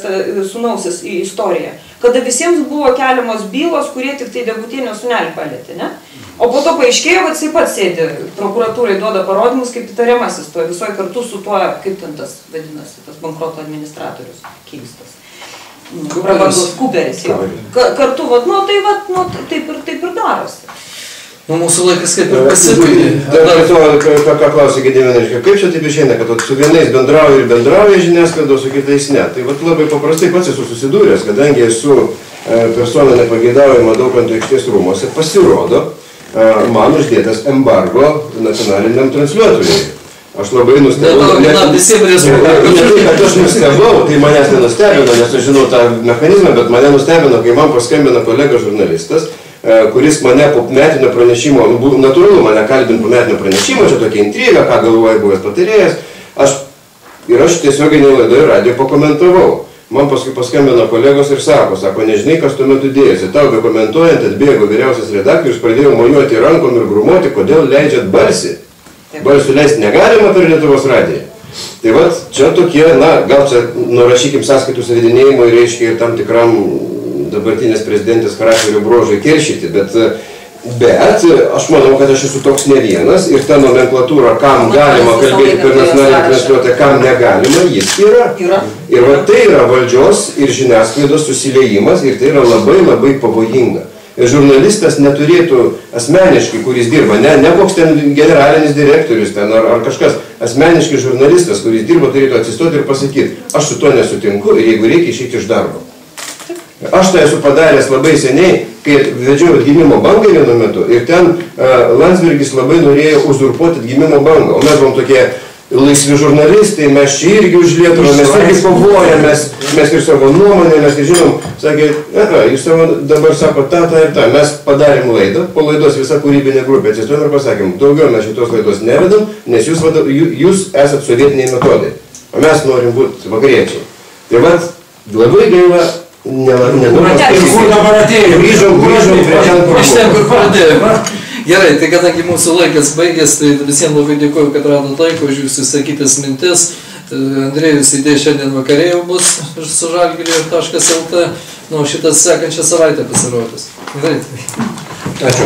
[SPEAKER 2] sūnausis istorija, kada visiems buvo keliamos bylos, kurie tik tai Degutienės sūnelį palietė, ne? O po to paaiškėjo, kad jisai pats sėdi, prokuratūrai duoda parodymus kaip įtariamasis, to visoje kartu su tuo, kaip ten tas vadinasi, tas bankroto administratorius keistas. Prabangus Kuberis jau. Kartu, taip ir darosi.
[SPEAKER 1] Mūsų laikas kaip ir pasibaigė.
[SPEAKER 3] Ką klausė Gediminas, kaip čia taip išeina, kad su vienais bendrauja žiniasklaida, su kitais ne. Tai labai paprastai pats esu susidūręs, kadangi esu persona nepageidaujama Daukanto aikštės rūmuose, pasirodo, man uždėtas embargo nacionaliniam transliuotojui. Aš labai nustebau. Ne tai, kad aš nustebau, tai manęs nenustebino, nes aš žinau tą mechanizmą, bet mane nustebino, kai man paskambina kolega žurnalistas, kuris mane po metinio pranešimo, natūralu mane kalbint po metinio pranešimo, čia tokia intriga, ką galvoja buvęs patarėjas, ir aš tiesioginėje laidoje radijo pakomentavau. Man paskui paskambino kolegos ir sako, nežinai, kas tuo metu dėjosi, tau bekomentuojant atbėgo vyriausias redaktorius, pradėjau mojuoti rankom ir grumoti, kodėl leidžiat balsį. Balsių leisti negalima per Lietuvos radiją. Tai vat, čia tokie, gal čia nurašykim sąskaitų suvedinėjimo ir reiškia ir tam tikram dabartinės prezidentės charakterio bruožai keršyti, bet aš manau, kad aš esu toks ne vienas ir ta nomenklatūra, kam galima kalbėti per nacionalinę transliuotę, kam negalima, jis yra. Ir va tai yra valdžios ir žiniasklaidos susiliejimas ir tai yra labai labai pavojinga. Ir žurnalistas neturėtų asmeniškai, kuris dirba, ne koks ten generalinis direktorius ten ar kažkas, asmeniškai žurnalistas, kuris dirba, turėtų atsistoti ir pasakyti, aš su to nesutinku ir jeigu reikia išeiti iš darbo. Aš tai esu padaręs labai seniai, kai vedžiau atgimimo bangą vienu metu ir ten Landsbergis labai norėjo uzurpuoti atgimimo bangą, o mes buvom tokie laisvi žurnalistai, mes čia irgi už Lietuvą, mes irgi kovojame, mes ir savo nuomonę, mes ir žinom, sakė, jūs savo dabar sako tą ir tą, mes padarėm laidą, po laidos visa kūrybinė grupė atsistojom ir pasakėm, daugiau mes šitos laidos nevedam, nes jūs esat sovietiniai metodai, o mes norim būti vakariečiai. Tai vat, labai gaila, grįžom prie ten,
[SPEAKER 1] kur pradėjome. Gerai, tai kadangi mūsų laikas baigės, tai visiems labai dėkuoju, kad radot laiko už jūsų išsakytas mintis. Andrėjus idėja šiandien vakarė jau bus su žalgirio.lt, šitas sekančią savaitę pasirodys. Gerai.
[SPEAKER 3] Ačiū.